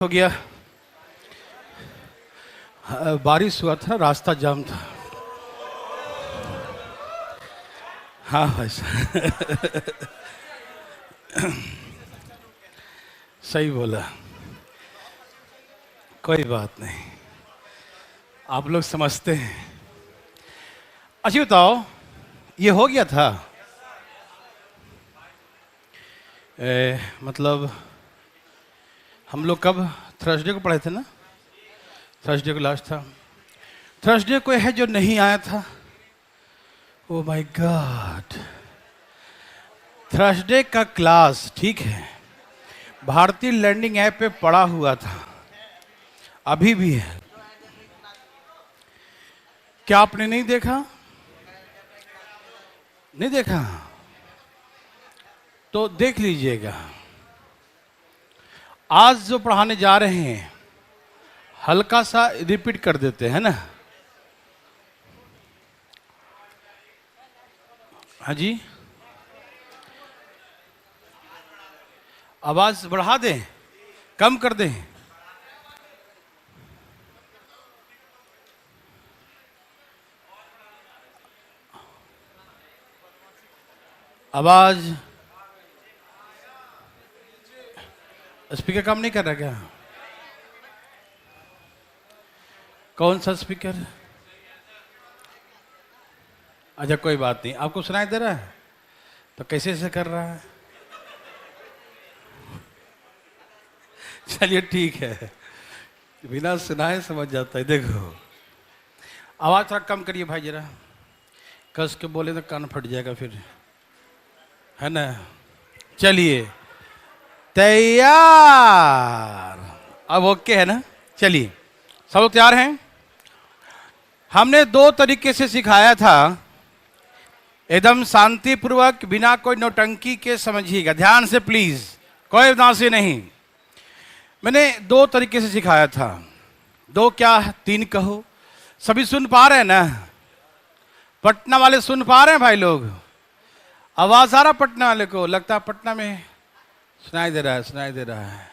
हो गया। बारिश हुआ था, रास्ता जाम था। हाँ भाई सही बोला। कोई बात नहीं, आप लोग समझते हैं। अच्छा बताओ, ये हो गया था मतलब हम लोग कब थर्सडे को पढ़े थे ना? थर्सडे को लास्ट था। थर्सडे को है जो नहीं आया था, ओ माय गॉड। थर्सडे का क्लास ठीक है, भारतीय लर्निंग ऐप पे पड़ा हुआ था, अभी भी है। क्या आपने नहीं देखा? नहीं देखा तो देख लीजिएगा। आज जो पढ़ाने जा रहे हैं हल्का सा रिपीट कर देते हैं ना। हाँ जी, आवाज बढ़ा दें, कम कर दें? आवाज स्पीकर काम नहीं कर रहा क्या? कौन सा स्पीकर? अच्छा कोई बात नहीं, आपको सुनाई दे रहा है तो कैसे से कर रहा है? चलिए ठीक है, बिना सुनाए समझ जाता है। देखो आवाज थोड़ा कम करिए भाई, जरा कस के बोले तो कान फट जाएगा फिर, है ना? चलिए तैयार, अब ओके है ना? चलिए सब लोग तैयार हैं? हमने दो तरीके से सिखाया था, एकदम शांतिपूर्वक बिना कोई नौटंकी के समझिएगा ध्यान से प्लीज, कोई उदासी नहीं। मैंने दो तरीके से सिखाया था, दो क्या तीन कहो। सभी सुन पा रहे हैं ना? पटना वाले सुन पा रहे हैं भाई लोग? आवाज आ रहा पटना वाले को? लगता है पटना में सुनाई दे रहा है, सुनाई दे रहा है।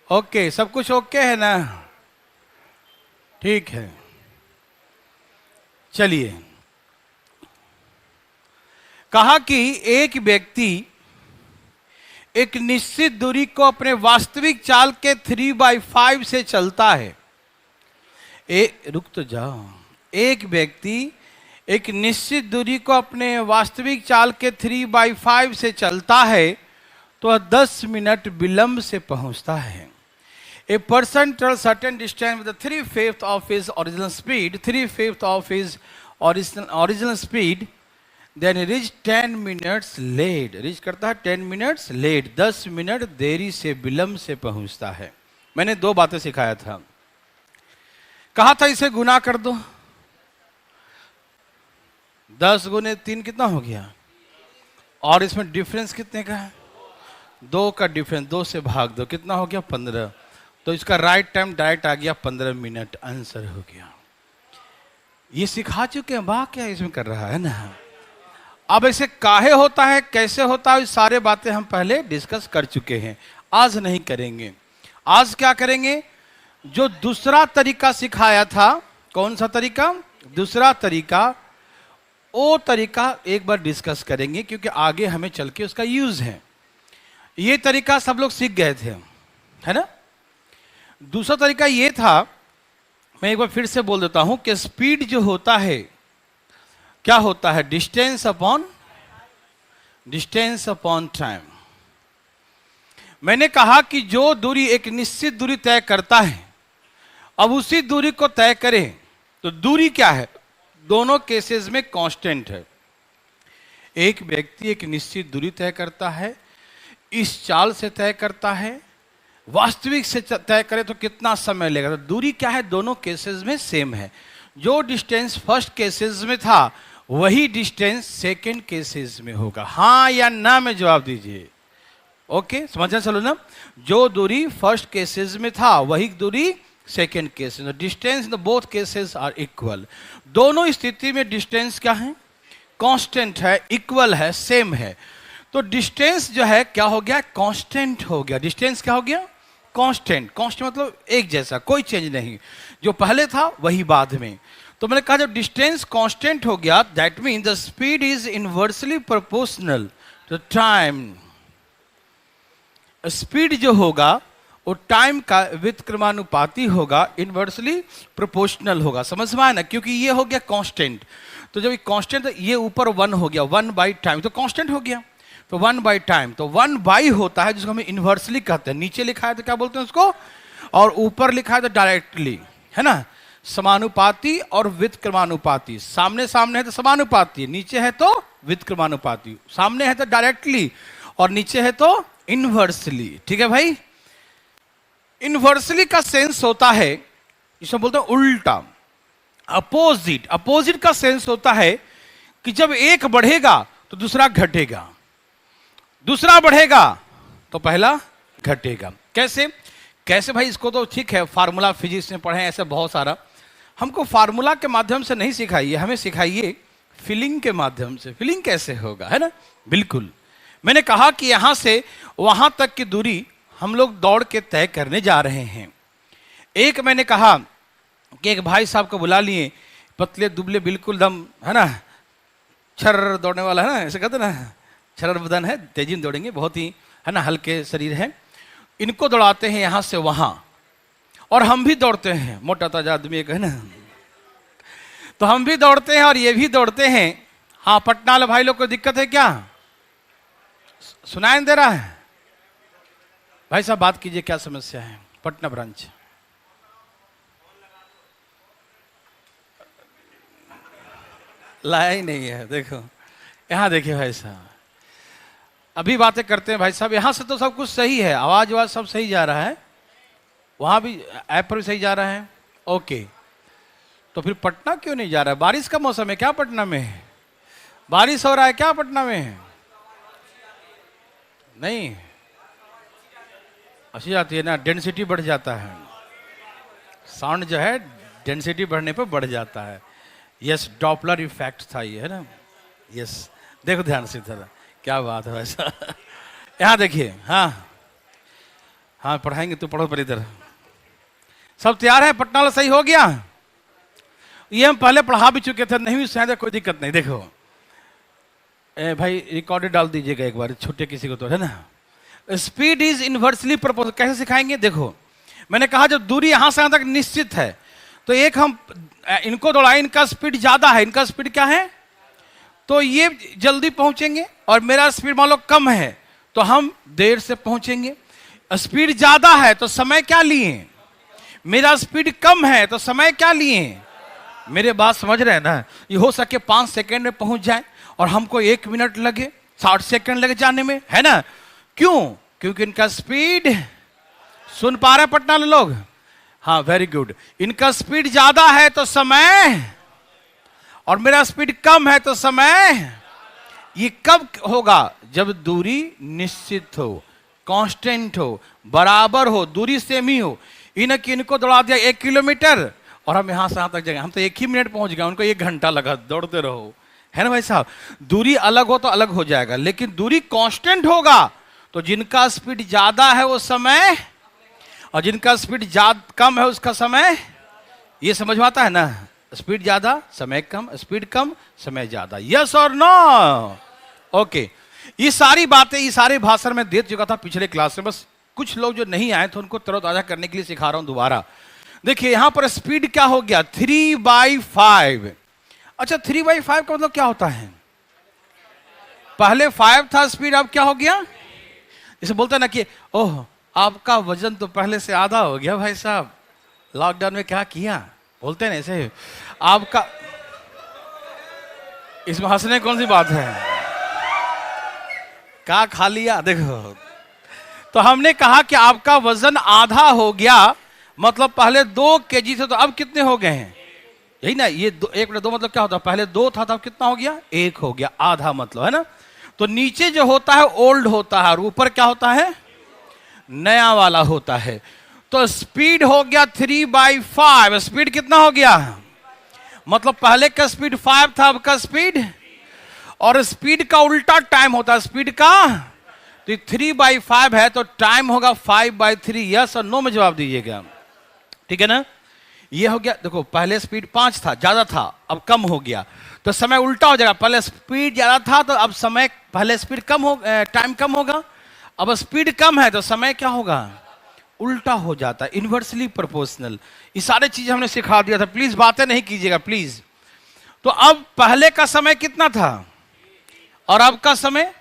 ओके, सब कुछ ओके है ना? ठीक है, चलिए। कहा कि एक व्यक्ति एक निश्चित दूरी को अपने वास्तविक चाल के 3/5 से चलता है। रुक तो जाओ। एक व्यक्ति एक निश्चित दूरी को अपने वास्तविक चाल के 3/5 से चलता है तो 10 मिनट विलंब से पहुंचता है। A person travels certain distance with 3/5 of his original speed, 3/5 of his original speed, then he reach 10 minutes late. Reach करता है 10 minutes late, 10 मिनट देरी से विलंब से पहुंचता है। मैंने दो बातें सिखाया था। कहा था इसे गुना कर दो, 10 गुने 3 कितना हो गया? और इसमें डिफरेंस कितने का है? 2 का डिफरेंस, 2 से भाग दो, कितना हो गया? 15। तो इसका राइट टाइम डायरेक्ट आ गया 15 मिनट, आंसर हो गया। ये सिखा चुके हैं, वाह क्या इसमें कर रहा है ना। अब ऐसे काहे होता है, कैसे होता है, सारे बातें हम पहले डिस्कस कर चुके हैं, आज नहीं करेंगे। आज क्या करेंगे? जो दूसरा तरीका सिखाया था, कौन सा तरीका? दूसरा तरीका, वो तरीका एक बार डिस्कस करेंगे क्योंकि आगे हमें चल के उसका यूज है। ये तरीका सब लोग सीख गए थे, है ना? दूसरा तरीका ये था, मैं एक बार फिर से बोल देता हूं कि स्पीड जो होता है क्या होता है? Distance upon time. मैंने कहा कि जो दूरी एक निश्चित दूरी तय करता है, अब उसी दूरी को तय करें तो दूरी क्या है? दोनों केसेस में कांस्टेंट है। एक व्यक्ति एक निश्चित दूरी तय करता है, इस चाल से तय करता है, वास्तविक से तय करें तो कितना समय लेगा? तो दूरी क्या है? दोनों केसेस में सेम है। जो डिस्टेंस फर्स्ट केसेस में था वही डिस्टेंस सेकंड केसेस में होगा। हाँ या ना में जवाब दीजिए। ओके, समझना चलो ना। जो दूरी फर्स्ट केसेस में था वही दूरी सेकंड केसेस में। Distance in both cases are equal. दोनों स्थिति में डिस्टेंस क्या है? कांस्टेंट है, इक्वल है, सेम है। तो डिस्टेंस जो है क्या हो गया? कांस्टेंट हो गया। डिस्टेंस क्या हो गया? कांस्टेंट। कांस्टेंट मतलब एक जैसा, कोई चेंज नहीं, जो पहले था वही बाद में। तो मैंने कहा जब डिस्टेंस कांस्टेंट हो गया, that mean the speed is inversely proportional to time. Speed जो होगा वो टाइम का व्युत्क्रमानुपाती होगा, इनवर्सली प्रोपोर्शनल होगा। समझ में आया ना, क्योंकि ये हो गया कांस्टेंट। तो जब कांस्टेंट, ये ऊपर 1 हो गया, 1 बाई टाइम, तो कांस्टेंट हो गया। तो 1 बाई टाइम, तो 1 बाई होता है जिसको हम इनवर्सली कहते हैं। नीचे लिखा है तो क्या बोलते हैं उसको, और ऊपर लिखा है तो डायरेक्टली, है ना। समानुपाती और व्युत्क्रमानुपाती, सामने सामने है तो समानुपाती, नीचे है तो व्युत्क्रमानुपाती। सामने है तो डायरेक्टली और नीचे है तो इनवर्सली। ठीक है भाई। इनवर्सली का सेंस होता है, इसे बोलते हैं उल्टा, अपोजिट। अपोजिट का सेंस होता है कि जब एक बढ़ेगा तो दूसरा घटेगा, दूसरा बढ़ेगा तो पहला घटेगा। कैसे कैसे भाई, इसको तो ठीक है फार्मूला फिजिक्स में पढ़े ऐसे बहुत सारा, हमको फार्मूला के माध्यम से नहीं सिखाइए, हमें सिखाइए फीलिंग के माध्यम से। फीलिंग कैसे होगा, है ना। बिल्कुल, मैंने कहा कि यहां से वहां तक की दूरी हम लोग दौड़ के तय करने जा रहे हैं। एक मैंने कहा कि एक भाई साहब को बुला लिए, पतले दुबले बिल्कुल दम, है ना, छर दौड़ने वाला, है ना, ऐसे कहते ना, छर बदन है, तेजी में दौड़ेंगे, बहुत ही, है ना, हल्के शरीर है। इनको दौड़ाते हैं यहां से वहां, और हम भी दौड़ते हैं, मोटा ताजा आदमी एक, है ना, तो हम भी दौड़ते हैं और ये भी दौड़ते हैं। हाँ, पटना वाले भाई लोग को दिक्कत है क्या, सुनाई नहीं दे रहा है? भाई साहब बात कीजिए, क्या समस्या है? पटना ब्रांच। लाया ही नहीं है, देखो यहां देखिए भाई साहब, अभी बातें करते हैं भाई साहब। यहां से तो सब कुछ सही है, आवाज आवाज सब सही जा रहा है, वहां भी ऐप पर भी सही जा रहा है, ओके। तो फिर पटना क्यों नहीं जा रहा है? बारिश का मौसम है क्या पटना में? बारिश हो रहा है क्या पटना में? नहीं, अच्छी जाती है ना, डेंसिटी बढ़ जाता है, साउंड जो है डेंसिटी बढ़ने पर बढ़ जाता है। यस, डॉपलर इफेक्ट था ये, है ना। यस, देखो ध्यान से थोड़ा, क्या बात है वैसा। यहाँ देखिए, हाँ हाँ पढ़ाएंगे, तो पढ़ो पर इधर। सब तैयार है? पटना वाला सही हो गया? ये हम पहले पढ़ा भी चुके थे, नहीं भी शायद, कोई दिक्कत नहीं। देखो भाई रिकॉर्डेड डाल दीजिएगा एक बार, छोटे किसी को तो, है ना। स्पीड इज इनवर्सली प्रोपोर्शनल, कैसे सिखाएंगे? देखो मैंने कहा जब दूरी यहां से यहां तक निश्चित है, तो एक हम इनको दौड़ाए, इनका स्पीड ज्यादा है, इनका स्पीड क्या है, तो ये जल्दी पहुंचेंगे, और मेरा स्पीड मान लो कम है तो हम देर से पहुंचेंगे। स्पीड ज्यादा है तो समय क्या लिए, मेरा स्पीड कम है तो समय क्या लिए। मेरे बात समझ रहे हैं ना? ये हो सके 5 सेकेंड में पहुंच जाए और हमको 1 मिनट लगे, 60 सेकेंड लगे जाने में, है ना। क्यों? क्योंकि इनका स्पीड, सुन पा रहे पटना लोग? हाँ, वेरी गुड। इनका स्पीड ज्यादा है तो समय, और मेरा स्पीड कम है तो समय। ये कब होगा? जब दूरी निश्चित हो, कांस्टेंट हो, बराबर हो, दूरी सेम ही हो। इनको दौड़ा दिया 1 किलोमीटर और हम यहां से यहां तक जाएंगे, हम तो 1 ही मिनट पहुंच गए, उनको 1 घंटा लगा, दौड़ते रहो, है ना भाई साहब। दूरी अलग हो तो अलग हो जाएगा, लेकिन दूरी कांस्टेंट होगा तो जिनका स्पीड ज्यादा है वो समय, और जिनका स्पीड ज्यादा कम है उसका समय। ये समझ में आता है ना? स्पीड ज्यादा समय कम, स्पीड कम समय ज्यादा। यस और नो? ओके। ये सारी बातें, ये सारे भाषण में दे चुका था पिछले क्लास में, बस कुछ लोग जो नहीं आए तो उनको तरोताजा करने के लिए सिखा रहा हूं दोबारा। देखिए यहां पर स्पीड क्या हो गया, 3/5। अच्छा, 3/5 का मतलब क्या होता है? पहले 5 था स्पीड, अब क्या हो गया? जैसे बोलते हैं ना कि ओह आपका वजन तो पहले से आधा हो गया भाई साहब, लॉकडाउन में क्या किया, बोलते हैं ना ऐसे आपका। इसमें हंसने कौन सी बात है? क्या खा लिया? देखो, तो हमने कहा कि आपका वजन आधा हो गया, मतलब पहले 2 kg थे तो अब कितने हो गए हैं? यही ना, ये 1 बटे 2 मतलब क्या होता है? पहले 2 था तो अब कितना हो गया? 1 हो गया, आधा मतलब, है ना। तो नीचे जो होता है ओल्ड होता है और ऊपर क्या होता है? नया वाला होता है। तो स्पीड हो गया 3/5। स्पीड कितना हो गया? मतलब पहले का स्पीड 5 था, अब का स्पीड, और स्पीड का उल्टा टाइम होता है स्पीड का। तो 3/5 है तो टाइम होगा 5/3। यस और नो में जवाब दीजिएगा, ठीक है ना। ये हो गया, देखो पहले स्पीड 5 था, ज्यादा था, अब कम हो गया, तो समय उल्टा हो जाएगा। पहले स्पीड ज्यादा था तो अब समय, पहले स्पीड कम हो, टाइम कम होगा, अब स्पीड कम है तो समय क्या होगा, उल्टा हो जाता है, इनवर्सली प्रोपोर्शनल। ये सारे चीजें हमने सिखा दिया था, प्लीज बातें नहीं कीजिएगा प्लीज। तो अब पहले का समय कितना था और अब का समय,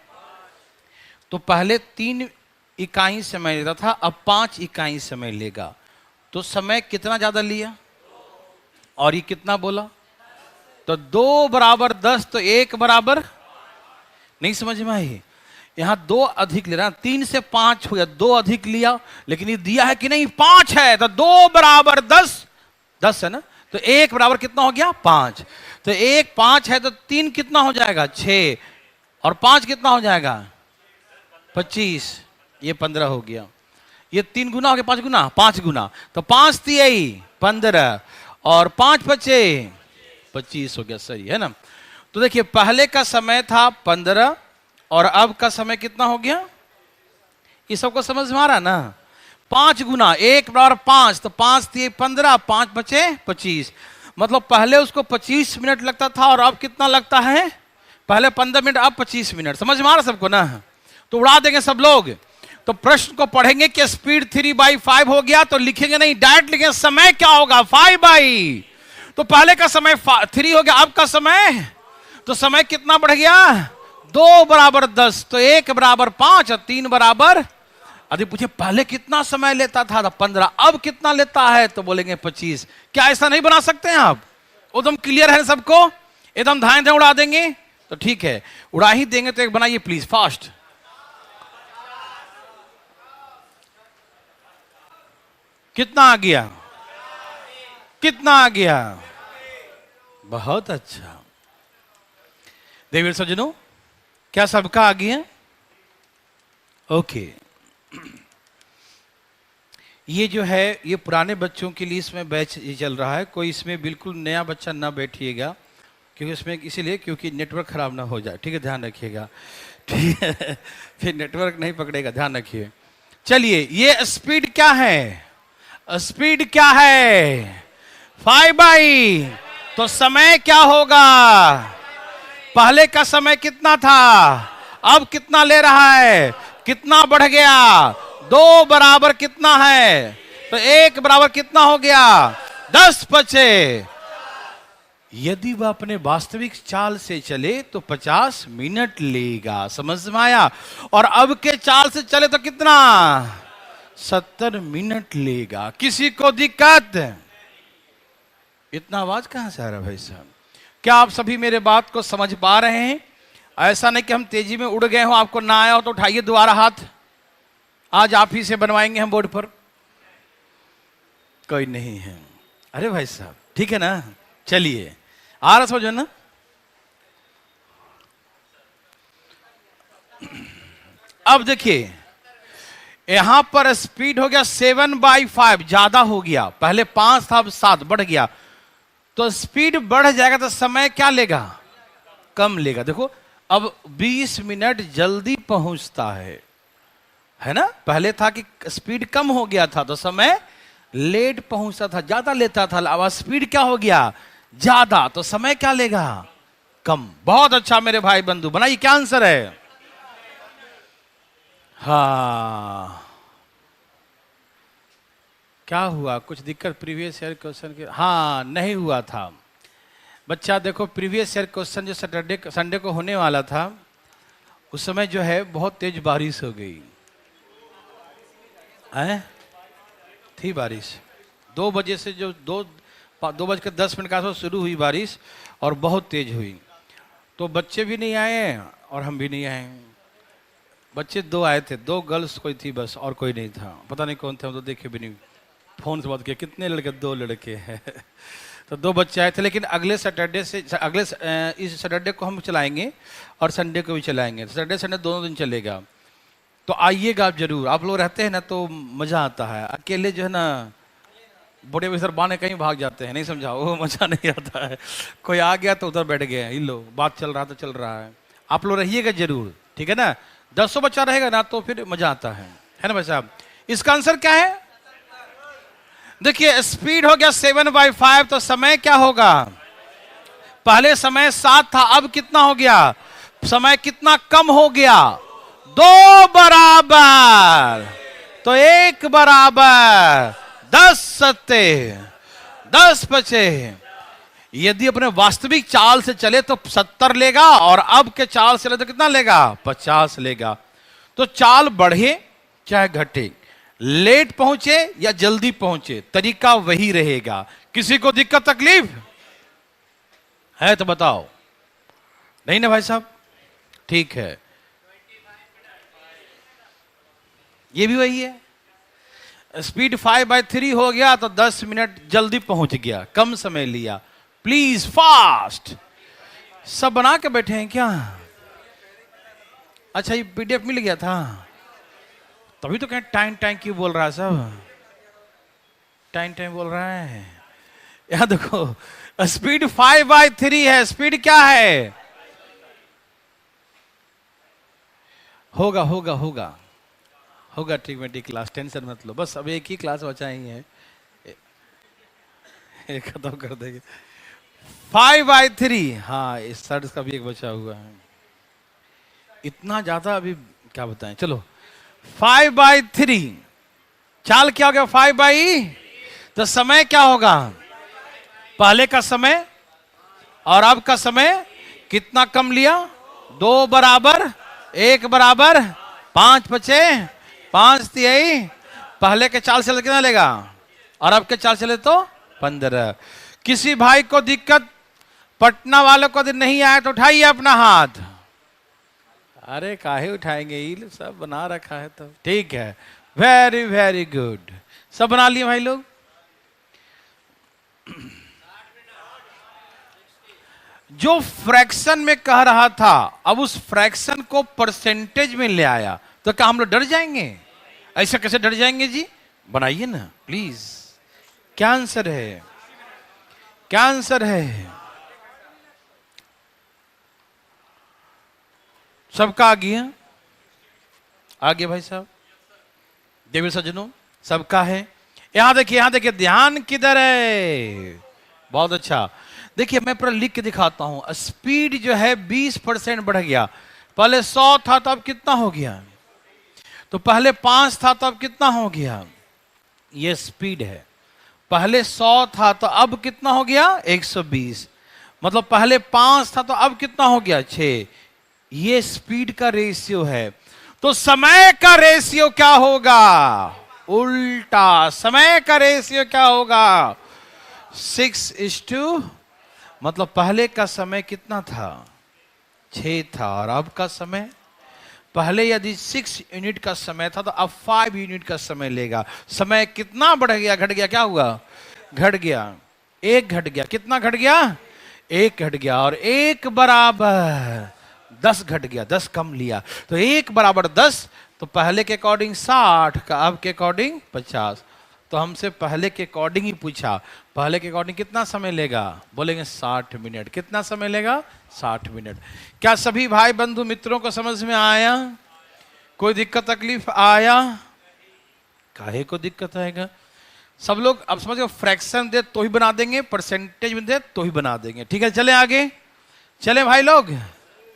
तो पहले 3 इकाई समय लेता था, अब 5 इकाई समय लेगा, तो समय कितना ज्यादा लिया और ये कितना बोला, तो 2 बराबर 10, तो 1 बराबर, नहीं समझ में आई, यहां 2 अधिक ले रहा, 3 से 5 हो गया, 2 अधिक लिया, लेकिन ये दिया है कि नहीं 5 है, तो 2 बराबर 10, 10 है ना, तो 1 बराबर कितना हो गया 5, तो 1 5 है, तो 3 कितना हो जाएगा 6, और 5 कितना हो जाएगा 25, ये 15 हो गया। ये 3 गुना हो गया, 5 गुना, 5 गुना, तो 5 3 15 और 5 बचे 25 हो गया, सही है ना। तो देखिए पहले का समय था 15 और अब का समय कितना हो गया, ये सबको समझ में आ रहा ना। 5 गुना 1 बराबर 5, तो 5 3 15, 5 बचे 25, मतलब पहले उसको 25 मिनट लगता था और अब कितना लगता है, पहले 15 मिनट अब 25 मिनट। समझ में आ रहा सबको ना, तो उड़ा देंगे सब लोग। तो प्रश्न को पढ़ेंगे कि स्पीड 3/5 हो गया, तो लिखेंगे नहीं, डायरेक्ट लिखेंगे समय क्या होगा 5/, तो पहले का समय 3 हो गया, अब का समय, तो समय कितना बढ़ गया 2 बराबर 10, तो 1 बराबर 5 और 3 बराबर, यदि पूछे पहले कितना समय लेता था तो 15, अब कितना लेता है तो बोलेंगे 25। क्या ऐसा नहीं बना सकते हैं आप, एकदम क्लियर है सबको, एकदम धाए धाए उड़ा देंगे, तो ठीक है उड़ा ही देंगे, तो एक बनाइए प्लीज फास्ट। कितना आ गया, कितना आ गया, बहुत अच्छा। देवी सज्जनों क्या सबका आ गया, ओके। ये जो है ये पुराने बच्चों के लिए इसमें बैच चल रहा है, कोई इसमें बिल्कुल नया बच्चा ना बैठिएगा, क्योंकि इसमें इसीलिए क्योंकि नेटवर्क खराब ना हो जाए, ठीक है, ध्यान रखिएगा, ठीक है, फिर नेटवर्क नहीं पकड़ेगा, ध्यान रखिए। चलिए ये स्पीड क्या है, स्पीड क्या है 5/, तो समय क्या होगा, पहले का समय कितना था, अब कितना ले रहा है, कितना बढ़ गया, 2 बराबर कितना है, तो 1 बराबर कितना हो गया 10 बचे। यदि वह अपने वास्तविक चाल से चले तो 50 मिनट लेगा, समझ में आया, और अब के चाल से चले तो कितना 70 मिनट लेगा। किसी को दिक्कत, इतना आवाज कहां से आ रहा है भाई साहब, क्या आप सभी मेरे बात को समझ पा रहे हैं, ऐसा नहीं कि हम तेजी में उड़ गए हो, आपको ना आया हो तो उठाइए दोबारा हाथ, आज आप ही से बनवाएंगे हम बोर्ड पर, कोई नहीं है, अरे भाई साहब ठीक है ना। चलिए आ रहा समझो ना, अब देखिए यहां पर स्पीड हो गया 7/5, ज्यादा हो गया, पहले 5 था अब 7 बढ़ गया, तो स्पीड बढ़ जाएगा तो समय क्या लेगा कम लेगा। देखो अब 20 मिनट जल्दी पहुंचता है ना, पहले था कि स्पीड कम हो गया था तो समय लेट पहुंचता था, ज्यादा लेता था, अब स्पीड क्या हो गया ज्यादा, तो समय क्या लेगा कम। बहुत अच्छा मेरे भाई बंधु, बनाइए क्या आंसर है, हाँ क्या हुआ, कुछ दिक्कत प्रीवियस ईयर क्वेश्चन के, हाँ नहीं हुआ था बच्चा। देखो प्रीवियस ईयर क्वेश्चन जो संडे को होने वाला था, उस समय जो है बहुत तेज बारिश हो गई है, थी बारिश 2 बजे से, जो 2:10 के आसपास शुरू हुई बारिश और बहुत तेज हुई, तो बच्चे भी नहीं आए और हम भी नहीं आए। बच्चे 2 आए थे, 2 गर्ल्स कोई थी बस, और कोई नहीं था, पता नहीं कौन थे, हम तो देखे भी नहीं, फोन से बात किया कितने लड़के, 2 लड़के हैं तो 2 बच्चे आए थे, लेकिन अगले सैटरडे से, इस सैटरडे को हम चलाएंगे और संडे को भी चलाएंगे, सैटरडे संडे दोनों दिन चलेगा, तो आइएगा आप जरूर। आप लोग रहते हैं ना तो मजा आता है, अकेले जो है ना बड़े बिसर बाने कहीं भाग जाते हैं, नहीं समझा, वो मजा नहीं आता है। कोई आ गया तो उधर बैठ गए, इन लो बात चल रहा तो चल रहा है, आप लोग रहिएगा जरूर, ठीक है ना। 10 बच्चा रहेगा ना तो फिर मजा आता है ना भाई साहब। इसका आंसर क्या है? देखिए स्पीड हो गया 7/5, तो समय क्या होगा? पहले समय 7 था, अब कितना हो गया? समय कितना कम हो गया? 2 बराबर, तो 1 बराबर 10 सत्ते 10 बचे। यदि अपने वास्तविक चाल से चले तो 70 लेगा, और अब के चाल से चले तो कितना लेगा? 50 लेगा। तो चाल बढ़े चाहे घटे, लेट पहुंचे या जल्दी पहुंचे, तरीका वही रहेगा। किसी को दिक्कत तकलीफ है तो बताओ। नहीं ना भाई साहब? ठीक है, ये भी वही है। स्पीड 5/3 हो गया तो 10 मिनट जल्दी पहुंच गया, कम समय लिया। Please fast. सब बना के बैठे हैं क्या? अच्छा, ये पीडीएफ मिल गया था, तभी तो कहें टाइम टाइम क्यों बोल रहा है सब? टाइम टाइम बोल रहा है। यहां देखो, स्पीड 5/3 है। स्पीड क्या है? होगा होगा होगा होगा ट्रिग्मेट्रिक क्लास, टेंशन मत लो। बस अब एक ही क्लास बचा ही है, खत्म कर देंगे। 5/3, हाँ इस सर्च का भी एक बचा हुआ है। इतना ज्यादा अभी क्या बताएं, चलो 5/3। चाल क्या हो गया? 5/, तो समय क्या होगा? पहले का समय और अब का समय कितना कम लिया? 2 बराबर 1 बराबर 5 बचे, 5 तिहाई। पहले के चाल चले कितना लेगा, और अब के चाल चले तो 15। किसी भाई को दिक्कत, पटना वालों को नहीं आया तो उठाइए अपना हाथ। अरे काहे उठाएंगे, ये सब बना रखा है तो ठीक है। वेरी वेरी गुड, सब बना लिए भाई लोग। जो फ्रैक्शन में कह रहा था, अब उस फ्रैक्शन को परसेंटेज में ले आया, तो क्या हम लोग डर जाएंगे? ऐसा कैसे डर जाएंगे जी? बनाइए ना प्लीज। क्या आंसर है? क्या आंसर है? सबका आ गया? आ गया भाई साहब? देवी सज्जनों, सबका है। यहां देखिए, यहां देखिए, ध्यान किधर है? बहुत अच्छा। देखिए मैं पूरा लिख के दिखाता हूं। स्पीड जो है 20% बढ़ गया। पहले 100 था तो अब कितना हो गया? तो पहले 5 था तो अब कितना हो गया? ये स्पीड है। पहले 100 था तो अब कितना हो गया? 120। मतलब पहले 5 था तो अब कितना हो गया? 6। ये स्पीड का रेशियो है। तो समय का रेशियो क्या होगा? उल्टा। समय का रेशियो क्या होगा? 6:, मतलब पहले का समय कितना था? 6 था, और अब का समय, पहले यदि 6 यूनिट का समय था तो अब 5 यूनिट का समय लेगा। समय कितना बढ़ गया? घट गया? क्या हुआ? घट गया। 1 घट गया। कितना घट गया? 1 घट गया। और 1 बराबर 10 घट गया, 10 कम लिया। तो 1 बराबर 10, तो पहले के अकॉर्डिंग 60 का, अब के अकॉर्डिंग 50। तो हमसे पहले के अकॉर्डिंग ही पूछा, पहले के अकॉर्डिंग कितना समय लेगा? बोलेंगे 60 मिनट। कितना समय लेगा? 60 मिनट। क्या सभी भाई बंधु मित्रों को समझ में आया? कोई दिक्कत तकलीफ आया? काहे को दिक्कत आएगा? सब लोग अब समझो, फ्रैक्शन दे तो ही बना देंगे, परसेंटेज में दे तो ही बना देंगे। ठीक है, चले आगे। चले भाई लोग।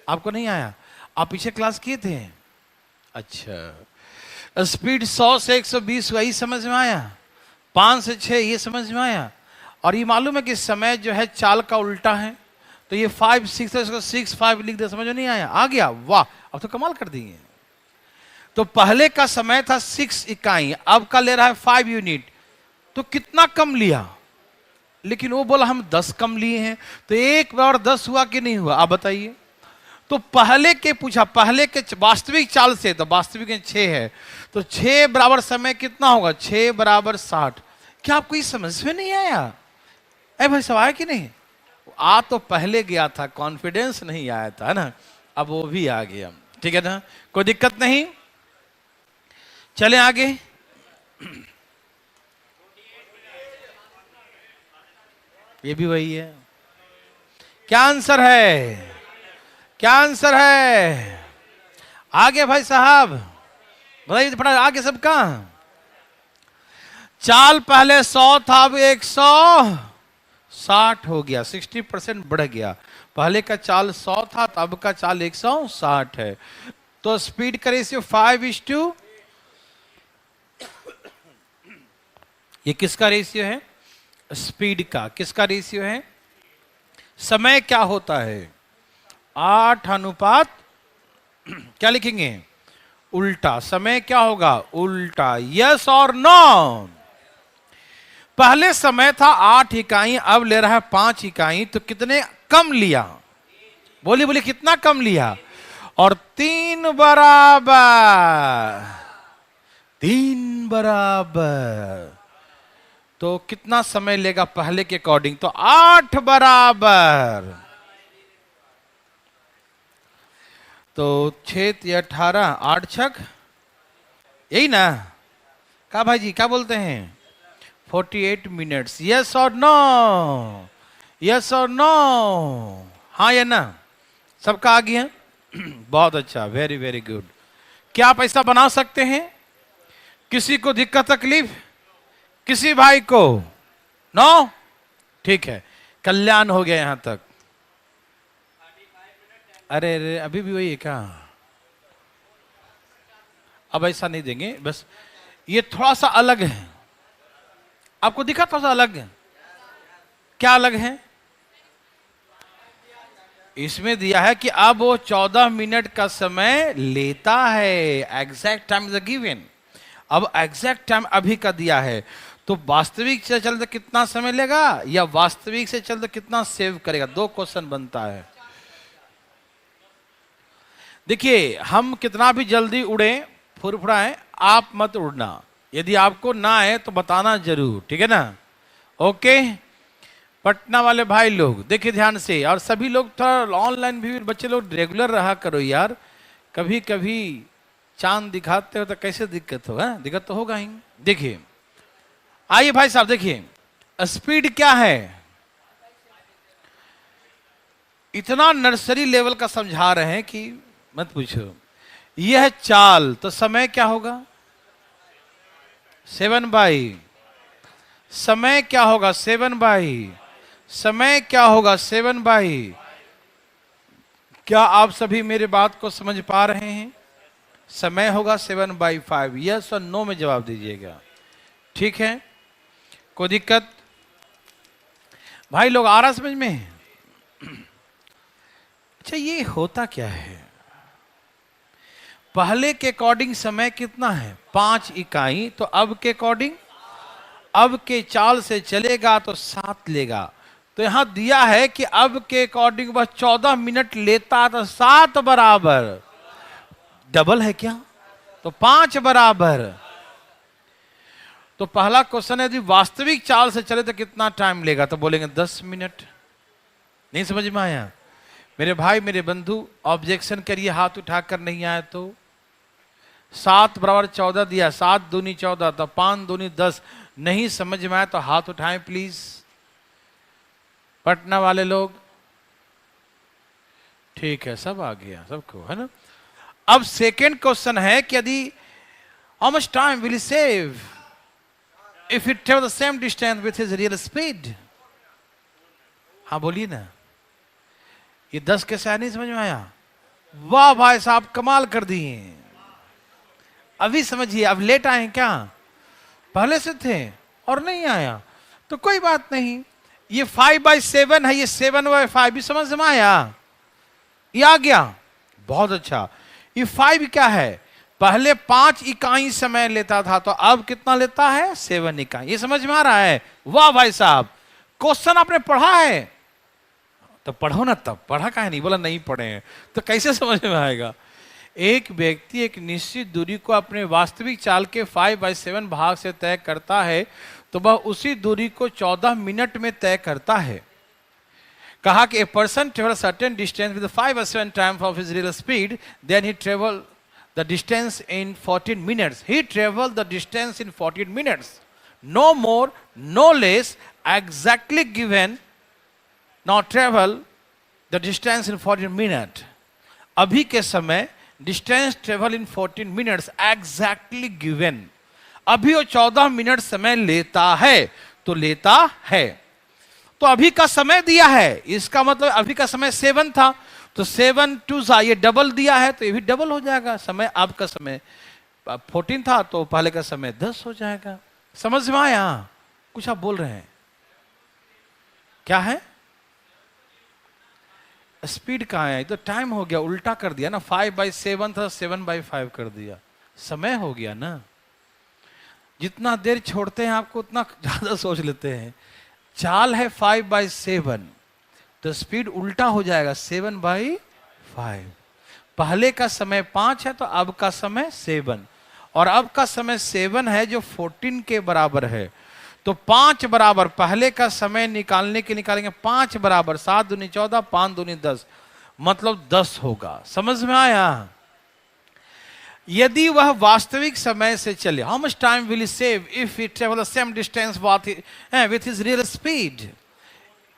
आपको नहीं आया? आप पीछे क्लास किए थे? अच्छा। स्पीड 100 से 120 वही समझ में आया? 5 से 6 ये समझ में आया? और ये मालूम है कि समय जो है चाल का उल्टा है, तो ये 5 6 है, इसको 6 5 लिख दे। समझ में नहीं आया? आ गया? वाह, अब तो कमाल कर दिए। तो पहले का समय था 6 इकाई, अब का ले रहा है 5 यूनिट। तो कितना कम लिया? लेकिन वो बोला हम 10 कम लिए हैं। तो 1 और 10 हुआ कि नहीं हुआ? आप बताइए। तो पहले के पूछा, पहले के वास्तविक चाल से, तो वास्तविक में 6 है, तो 6 बराबर समय कितना होगा? 6 बराबर 60। क्या आपको ये समझ में नहीं आया? अरे भाई सब आया कि नहीं? आ तो पहले गया था, कॉन्फिडेंस नहीं आया था ना, अब वो भी आ गया। ठीक है ना, कोई दिक्कत नहीं। चले आगे। ये भी वही है। क्या आंसर है? क्या आंसर है? आगे भाई साहब बताइए, थोड़ा आगे सबका। चाल पहले 100 था, अब 160 हो गया, 60% बढ़ गया। पहले का चाल 100 था तो अब का चाल 160 है। तो स्पीड का रेशियो 5:2। ये किसका रेशियो है? स्पीड का। किसका रेशियो है? समय क्या होता है? 8:, क्या लिखेंगे? उल्टा। समय क्या होगा? उल्टा। यस और नो? पहले समय था 8 इकाई, अब ले रहा है 5 इकाई, तो कितने कम लिया? बोलिए बोलिए, कितना कम लिया? और 3 बराबर, 3 बराबर, तो कितना समय लेगा पहले के अकॉर्डिंग? तो 8 बराबर। तो 6 या 18, 8 छक, यही ना? क्या भाई जी, क्या बोलते हैं? 48 मिनट्स। यस और नो? यस और नो? हाँ या ना? सबका आ गया? बहुत अच्छा, वेरी वेरी गुड। क्या आप ऐसा बना सकते हैं? किसी को दिक्कत तकलीफ? किसी भाई को? नो? ठीक है, कल्याण हो गया यहां तक। अरे अरे, अभी भी वही है क्या? अब ऐसा नहीं देंगे, बस ये थोड़ा सा अलग है। आपको दिखा थोड़ा सा अलग है? क्या अलग है? इसमें दिया है कि अब वो 14 मिनट का समय लेता है। Exact time is given. अब एग्जैक्ट टाइम अभी का दिया है, तो वास्तविक से चलते कितना समय लेगा या वास्तविक से चलते कितना सेव करेगा? 2 क्वेश्चन बनता है। देखिए, हम कितना भी जल्दी उड़े फुरफुराएं, आप मत उड़ना। यदि आपको ना आए तो बताना जरूर, ठीक है ना? ओके। पटना वाले भाई लोग देखिए ध्यान से, और सभी लोग थोड़ा ऑनलाइन भी बच्चे लोग रेगुलर रहा करो यार। कभी कभी चांद दिखाते हो तो कैसे दिक्कत होगा? दिक्कत तो होगा ही। देखिए, आइए भाई साहब, देखिए स्पीड क्या है? इतना नर्सरी लेवल का समझा रहे हैं कि मत पूछो। यह चाल, तो समय क्या होगा? 7/। समय क्या होगा? 7/। समय क्या होगा? 7/। क्या आप सभी मेरे बात को समझ पा रहे हैं? समय होगा 7/5। यस और नो में जवाब दीजिएगा, ठीक है? कोई दिक्कत? भाई लोग आ रहा समझ में? अच्छा, ये होता क्या है? पहले के अकॉर्डिंग समय कितना है? 5 इकाई। तो अब के अकॉर्डिंग, अब के चाल से चलेगा तो 7 लेगा। तो यहां दिया है कि अब के अकॉर्डिंग वह 14 मिनट लेता, तो 7 बराबर डबल है क्या? तो 5 बराबर। तो पहला क्वेश्चन है, यदि वास्तविक चाल से चले तो कितना टाइम लेगा? तो बोलेंगे 10 मिनट। नहीं समझ में आया? मेरे भाई मेरे बंधु ऑब्जेक्शन करिए, हाथ उठाकर नहीं आया तो। 7 बराबर 14 दिया, 7 दूनी 14, तो 5 दूनी 10। नहीं समझ में आया तो हाथ उठाएं प्लीज। पटना वाले लोग, ठीक है, सब आ गया सबको, है ना? अब सेकेंड क्वेश्चन है कि यदि how much time will he save if it travel the same distance with his real speed? हाँ बोलिए ना। ये 10 कैसे आया? नहीं समझ में आया? वाह भाई साहब, कमाल कर दिए। अभी समझिए। अब लेट आए क्या? पहले से थे और नहीं आया तो कोई बात नहीं। ये 5/7 है, ये 7/5 भी समझ में आया? ये आ गया, बहुत अच्छा। ये 5 क्या है? पहले 5 इकाई समय लेता था, तो अब कितना लेता है? 7 इकाई। ये समझ में आ रहा है? वाह भाई साहब, क्वेश्चन आपने पढ़ा है तो पढ़ो ना। तब पढ़ा काहे नहीं? बोला नहीं पढ़े हैं तो कैसे समझ में आएगा? एक व्यक्ति एक निश्चित दूरी को अपने वास्तविक चाल के 5/7 भाग से तय करता है, तो वह उसी दूरी को 14 मिनट में तय करता है। कहा कि a person travel certain distance with 5/7 time of his real speed, then he travel the distance in 14 minutes. He travel the distance in 14 minutes, no more no less, exactly given, not travel the distance in 14 minute. अभी के समय distance travel in 14 minutes exactly given. अभी वो 14 minute समय लेता है तो लेता है, तो अभी का समय दिया है, इसका मतलब अभी का समय 7 था, तो 7 2 ये डबल दिया है तो ये भी डबल हो जाएगा समय। अब का समय 14 था तो पहले का समय 10 हो जाएगा। समझ में आया? कुछ आप बोल रहे हैं क्या है? स्पीड कहाँ है? तो टाइम हो गया, उल्टा कर दिया ना। 5/7 था, 7/5 कर दिया, समय हो गया ना। जितना देर छोड़ते हैं आपको उतना ज्यादा सोच लेते हैं। चाल है 5/7 तो स्पीड उल्टा हो जाएगा 7/5। पहले का समय 5 है तो अब का समय 7, और अब का समय 7 है जो 14 के बराबर है। तो 5 बराबर पहले का समय निकालने के निकालेंगे 5 बराबर 7 दूनी 14, 5 दूनी 10, मतलब 10 होगा। समझ में आया? यदि वह वास्तविक समय से चले, how much time will he save if he travel the same distance with his real speed?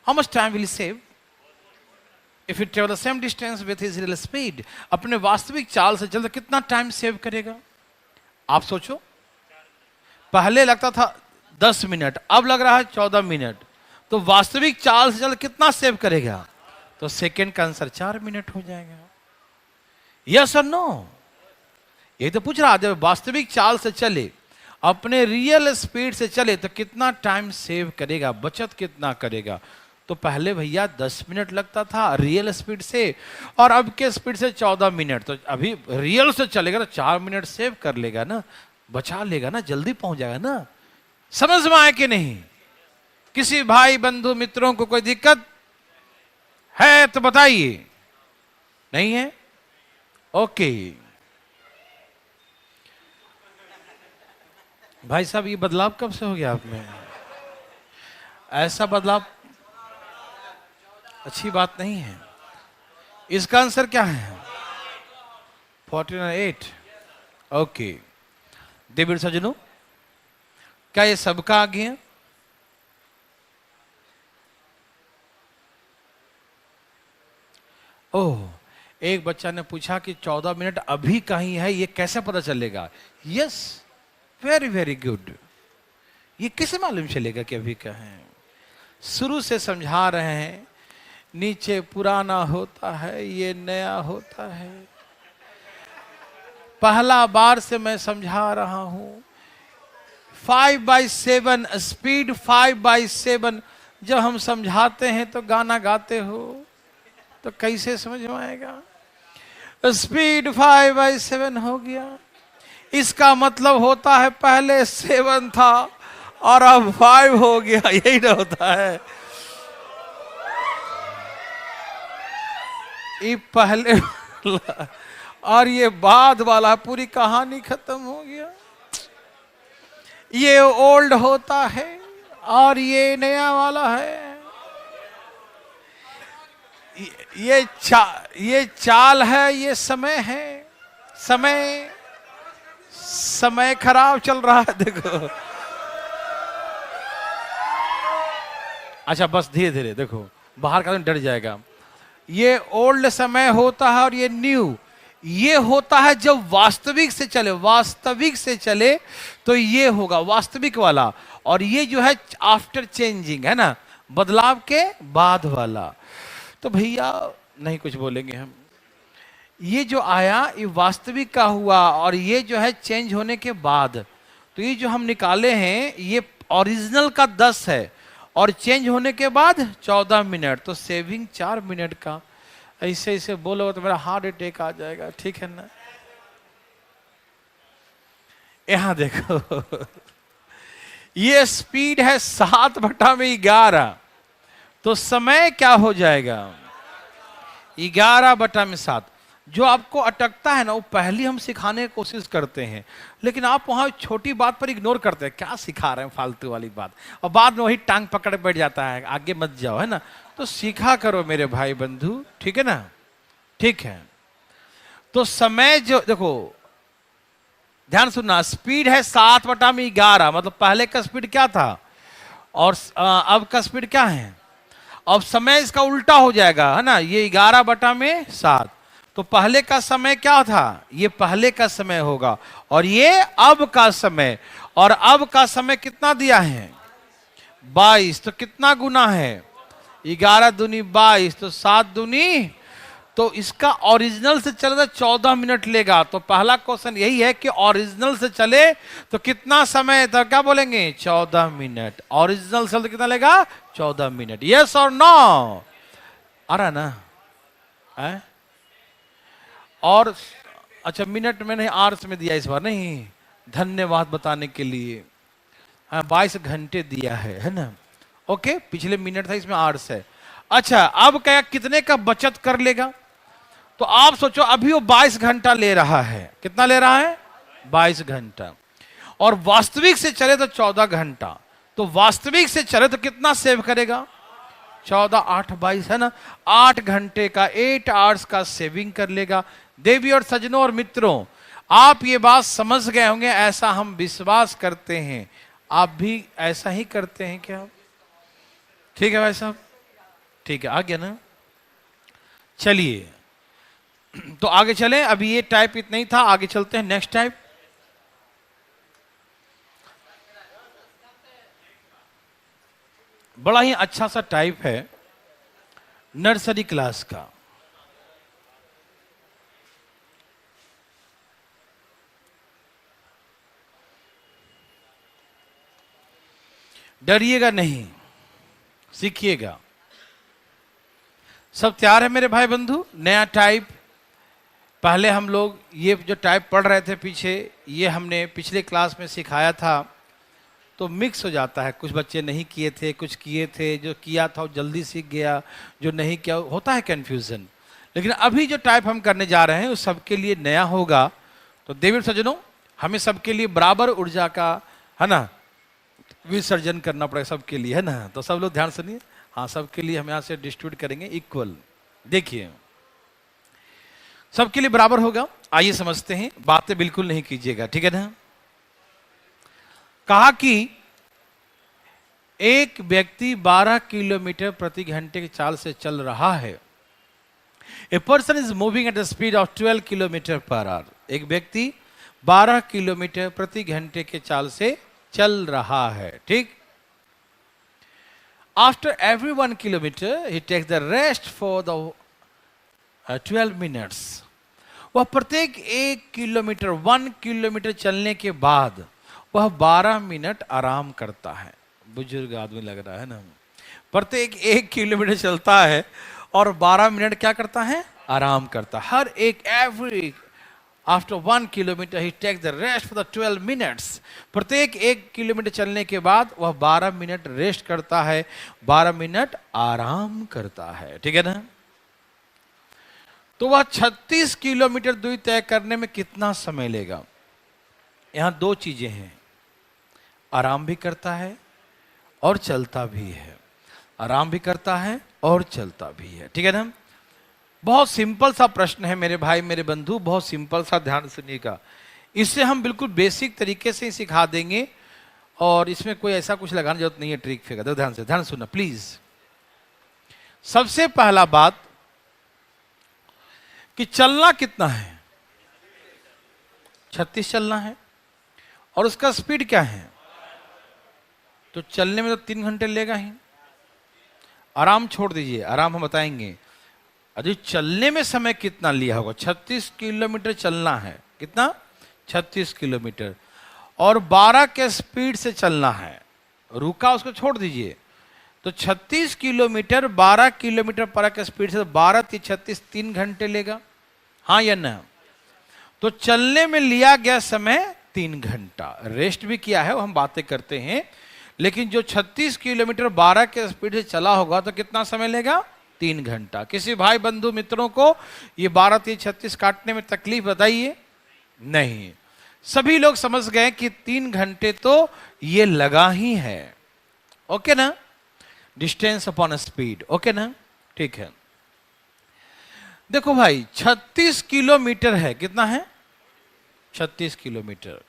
How much time will he save if he travel the same distance with his real speed? अपने वास्तविक चाल से चलते कितना time save करेगा? आप सोचो, पहले लगता था 10 मिनट, अब लग रहा है 14 मिनट, तो वास्तविक चाल से चल कितना सेव करेगा? तो सेकंड का आंसर 4 मिनट हो जाएगा। यस और नो? ये तो पूछ रहा, जब वास्तविक चाल से चले, अपने रियल स्पीड से चले तो कितना टाइम सेव करेगा, बचत कितना करेगा? तो पहले भैया 10 मिनट लगता था रियल स्पीड से, और अब के स्पीड से 14 मिनट, तो अभी रियल से चलेगा तो 4 मिनट सेव कर लेगा ना, बचा लेगा ना, जल्दी पहुंच जाएगा ना। समझ में आए कि नहीं? किसी भाई बंधु मित्रों को कोई दिक्कत है तो बताइए। नहीं है? ओके भाई साहब, ये बदलाव कब से हो गया आप में? ऐसा बदलाव अच्छी बात नहीं है। इसका आंसर क्या है? 48। ओके देवीर सजनों, क्या ये सबका आगे है? ओह, एक बच्चा ने पूछा कि 14 मिनट अभी कहीं है, ये कैसे पता चलेगा? Yes, very very good. ये कैसे मालूम चलेगा कि अभी का है? शुरू से समझा रहे हैं, नीचे पुराना होता है, ये नया होता है। पहला बार से मैं समझा रहा हूं। 5/7 स्पीड, 5/7 जब हम समझाते हैं तो गाना गाते हो तो कैसे समझ में आएगा? स्पीड 5/7 हो गया, इसका मतलब होता है पहले 7 था और अब 5 हो गया, यही ना होता है? ये पहले और ये बाद वाला, पूरी कहानी खत्म हो गया। ये ओल्ड होता है और ये नया वाला है। ये चाल है, ये समय है। समय खराब चल रहा है, देखो। अच्छा बस धीरे धीरे देखो, बाहर का डर जाएगा। ये ओल्ड समय होता है और ये न्यू, ये होता है जब वास्तविक से चले। वास्तविक से चले तो ये होगा वास्तविक वाला, और ये जो है आफ्टर चेंजिंग है ना, बदलाव के बाद वाला। तो भैया नहीं कुछ बोलेंगे हम। ये जो आया ये वास्तविक का हुआ, और ये जो है चेंज होने के बाद। तो ये जो हम निकाले हैं ये ओरिजिनल का 10 है और चेंज होने के बाद 14 मिनट, तो सेविंग 4 मिनट का। ऐसे ऐसे बोलो तो मेरा हार्ट अटैक आ जाएगा, ठीक है ना? यहां देखो ये स्पीड है 7/11, तो समय क्या हो जाएगा? 11/7। जो आपको अटकता है ना, वो पहले हम सिखाने की कोशिश करते हैं, लेकिन आप वहां छोटी बात पर इग्नोर करते हैं। क्या सिखा रहे हैं फालतू वाली बात, और बाद में वही टांग पकड़ बैठ जाता है, आगे मत जाओ, है ना? तो सीखा करो मेरे भाई बंधु, ठीक है ना? ठीक है। तो समय जो देखो, ध्यान सुनना, स्पीड है 7/11, मतलब पहले का स्पीड क्या था और अब का स्पीड क्या है? अब समय इसका उल्टा हो जाएगा, है ना? ये 11/7। तो पहले का समय क्या था, ये पहले का समय होगा और ये अब का समय, और अब का समय कितना दिया है 22, तो कितना गुना है 11 दूनी 22, तो 7 दूनी, तो इसका ओरिजिनल से चले तो 14 मिनट लेगा। तो पहला क्वेश्चन यही है कि ओरिजिनल से चले तो कितना समय, तो क्या बोलेंगे 14 मिनट। ओरिजिनल से तो कितना लेगा 14 मिनट। यस और नो, आ रहा ना है? और अच्छा मिनट मैंने आवर्स में दिया इस बार नहीं, धन्यवाद बताने के लिए। हाँ 22 घंटे दिया है ना। ओके, पिछले मिनट था, इसमें आवर्स है। अच्छा अब क्या कितने का बचत कर लेगा, तो आप सोचो अभी वो 22 घंटा ले रहा है, कितना ले रहा है 22 घंटा, और वास्तविक से चले तो 14 घंटा, तो वास्तविक से चले तो कितना सेव करेगा 14 8 22 है ना, 8 घंटे का 8 आवर्स का सेविंग कर लेगा। देवी और सज्जनों और मित्रों, आप ये बात समझ गए होंगे, ऐसा हम विश्वास करते हैं। आप भी ऐसा ही करते हैं क्या? ठीक है भाई साहब, ठीक है, आ गया ना। चलिए तो आगे चलें, अभी ये टाइप इतना ही था, आगे चलते हैं नेक्स्ट टाइप। बड़ा ही अच्छा सा टाइप है नर्सरी क्लास का। डरिएगा नहीं, सीखिएगा। सब तैयार है मेरे भाई बंधु? नया टाइप, पहले हम लोग ये जो टाइप पढ़ रहे थे पीछे, ये हमने पिछले क्लास में सिखाया था, तो मिक्स हो जाता है। कुछ बच्चे नहीं किए थे, कुछ किए थे, जो किया था वो जल्दी सीख गया, जो नहीं किया होता है कंफ्यूजन। लेकिन अभी जो टाइप हम करने जा रहे हैं वो सबके लिए नया होगा। तो देवी सज्जनों, हमें सबके लिए बराबर ऊर्जा का है ना विसर्जन करना पड़ेगा, सबके लिए है ना। तो सब लोग ध्यान सुनिए, हाँ सबके लिए हम यहाँ से डिस्ट्रीब्यूट करेंगे इक्वल। देखिए सबके लिए बराबर होगा। आइए समझते हैं, बातें बिल्कुल नहीं कीजिएगा, ठीक है ना। कहा कि एक व्यक्ति 12 किलोमीटर प्रति घंटे की चाल से चल रहा है। A person is moving at the speed of 12 kilometre per hour. एक व्यक्ति 12 किलोमीटर प्रति घंटे के चाल से चल रहा है, ठीक। After every 1 kilometre he takes the rest for the 12 minutes. वह प्रत्येक 1 किलोमीटर 1 किलोमीटर चलने के बाद वह 12 मिनट आराम करता है। बुजुर्ग आदमी लग रहा है ना। प्रत्येक 1 किलोमीटर चलता है और 12 मिनट क्या करता है, आराम करता है। हर एक every after 1 kilometre he takes the rest for the 12 minutes. प्रत्येक 1 किलोमीटर चलने के बाद वह 12 मिनट रेस्ट करता है, 12 मिनट आराम करता है, ठीक है ना। तो वह 36 किलोमीटर दूरी तय करने में कितना समय लेगा? यहां 2 चीजें हैं, आराम भी करता है और चलता भी है। आराम भी करता है और चलता भी है, ठीक है ना। बहुत सिंपल सा प्रश्न है मेरे भाई मेरे बंधु, बहुत सिंपल सा, ध्यान सुनिएगा। इससे हम बिल्कुल बेसिक तरीके से ही सिखा देंगे और इसमें कोई ऐसा कुछ लगाने की जरूरत नहीं है ट्रिक फिगर। तो ध्यान से ध्यान सुनना प्लीज। सबसे पहला बात कि चलना कितना है, 36 चलना है, और उसका स्पीड क्या है, तो चलने में तो 3 घंटे लेगा ही। आराम छोड़ दीजिए, आराम हम बताएंगे। अभी चलने में समय कितना लिया होगा, 36 किलोमीटर चलना है, कितना 36 किलोमीटर, और 12 के स्पीड से चलना है। रुका उसको छोड़ दीजिए, तो 36 किलोमीटर 12 किलोमीटर पर के स्पीड से 12 × 36 3 घंटे लेगा, हाँ या ना। तो चलने में लिया गया समय 3 घंटा, रेस्ट भी किया है वो हम बातें करते हैं। लेकिन जो 36 किलोमीटर 12 के स्पीड से चला होगा तो कितना समय लेगा, 3 घंटा। किसी भाई बंधु मित्रों को ये 12 × 36 काटने में तकलीफ बताइए? नहीं, सभी लोग समझ गए कि 3 घंटे तो ये लगा ही है, ओके ना। डिस्टेंस अपॉन स्पीड, ओके ना, ठीक है। देखो भाई 36 किलोमीटर है, कितना है 36 किलोमीटर,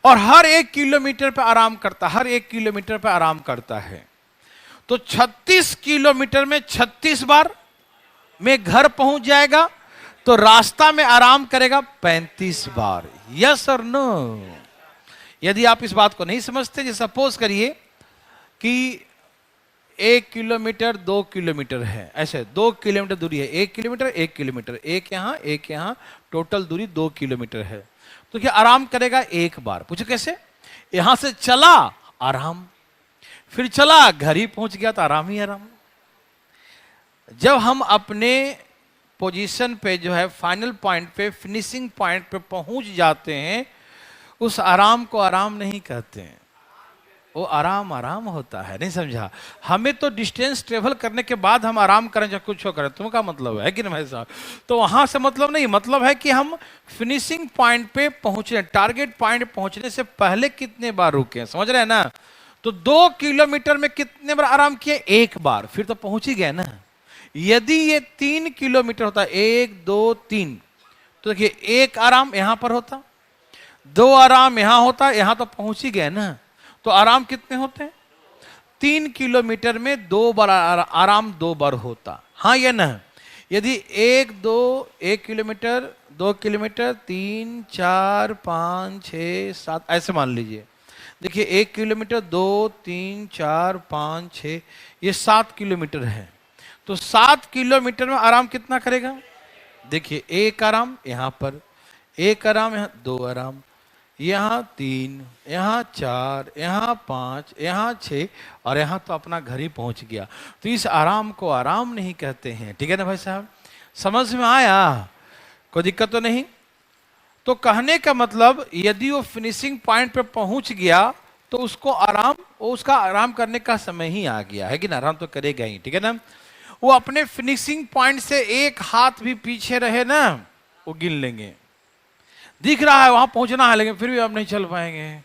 और हर 1 किलोमीटर पे आराम करता, हर 1 किलोमीटर पे आराम करता है। तो 36 किलोमीटर में 36 बार में घर पहुंच जाएगा तो रास्ता में आराम करेगा 35 बार। यस और नो? यदि आप इस बात को नहीं समझते, जैसे सपोज करिए कि 1 किलोमीटर 2 किलोमीटर है, ऐसे 2 किलोमीटर दूरी है, 1 किलोमीटर 1 किलोमीटर, एक यहां टोटल दूरी 2 किलोमीटर है। तो क्या आराम करेगा एक बार? पूछो कैसे? यहां से चला आराम, फिर चला घर ही पहुंच गया तो आराम ही आराम। जब हम अपने पोजीशन पे जो है फाइनल पॉइंट पे, फिनिशिंग पॉइंट पे पहुंच जाते हैं, उस आराम को आराम नहीं कहते हैं, वो आराम आराम होता है। नहीं समझा? हमें तो डिस्टेंस ट्रेवल करने के बाद हम आराम करें चाहे कुछ हो करें, तुम्हें क्या मतलब है कि नहीं भाई साहब? तो वहां से मतलब नहीं, मतलब है कि हम फिनिशिंग पॉइंट पे पहुंचे, टारगेट पॉइंट पहुंचने से पहले कितने बार रुके, समझ रहे हैं ना? तो 2 किलोमीटर में कितने बार आराम किए? एक बार, फिर तो पहुंच ही गए ना। यदि ये 3 किलोमीटर होता, 1 2 3, तो देखिए एक आराम यहां पर होता, 2 आराम यहां होता, यहां तो पहुंच ही गए ना। तो आराम कितने होते हैं? 3 किलोमीटर में 2 बार आराम 2 बार होता, हाँ या ना? यदि 1 किलोमीटर 2 किलोमीटर 3 4 5 6 7 ऐसे मान लीजिए। देखिए 1 किलोमीटर 2 3 4 5 6, ये 7 किलोमीटर है। तो 7 किलोमीटर में आराम कितना करेगा? देखिए एक आराम यहां पर, एक आराम यहां, 2 आराम यहां, 3 यहां, 4 यहां, 5 यहां, 6 और यहां तो अपना घर ही पहुंच गया। तो इस आराम को आराम नहीं कहते हैं। ठीक है ना भाई साहब? समझ में आया? कोई दिक्कत तो नहीं? तो कहने का मतलब यदि वो फिनिशिंग पॉइंट पे पहुंच गया तो उसको आराम, वो उसका आराम करने का समय ही आ गया है कि ना, आराम तो करेगा ही। ठीक है ना? वो अपने फिनिशिंग पॉइंट से एक हाथ भी पीछे रहे ना, वो गिन लेंगे। दिख रहा है वहां पहुंचना है, लेकिन फिर भी आप नहीं चल पाएंगे,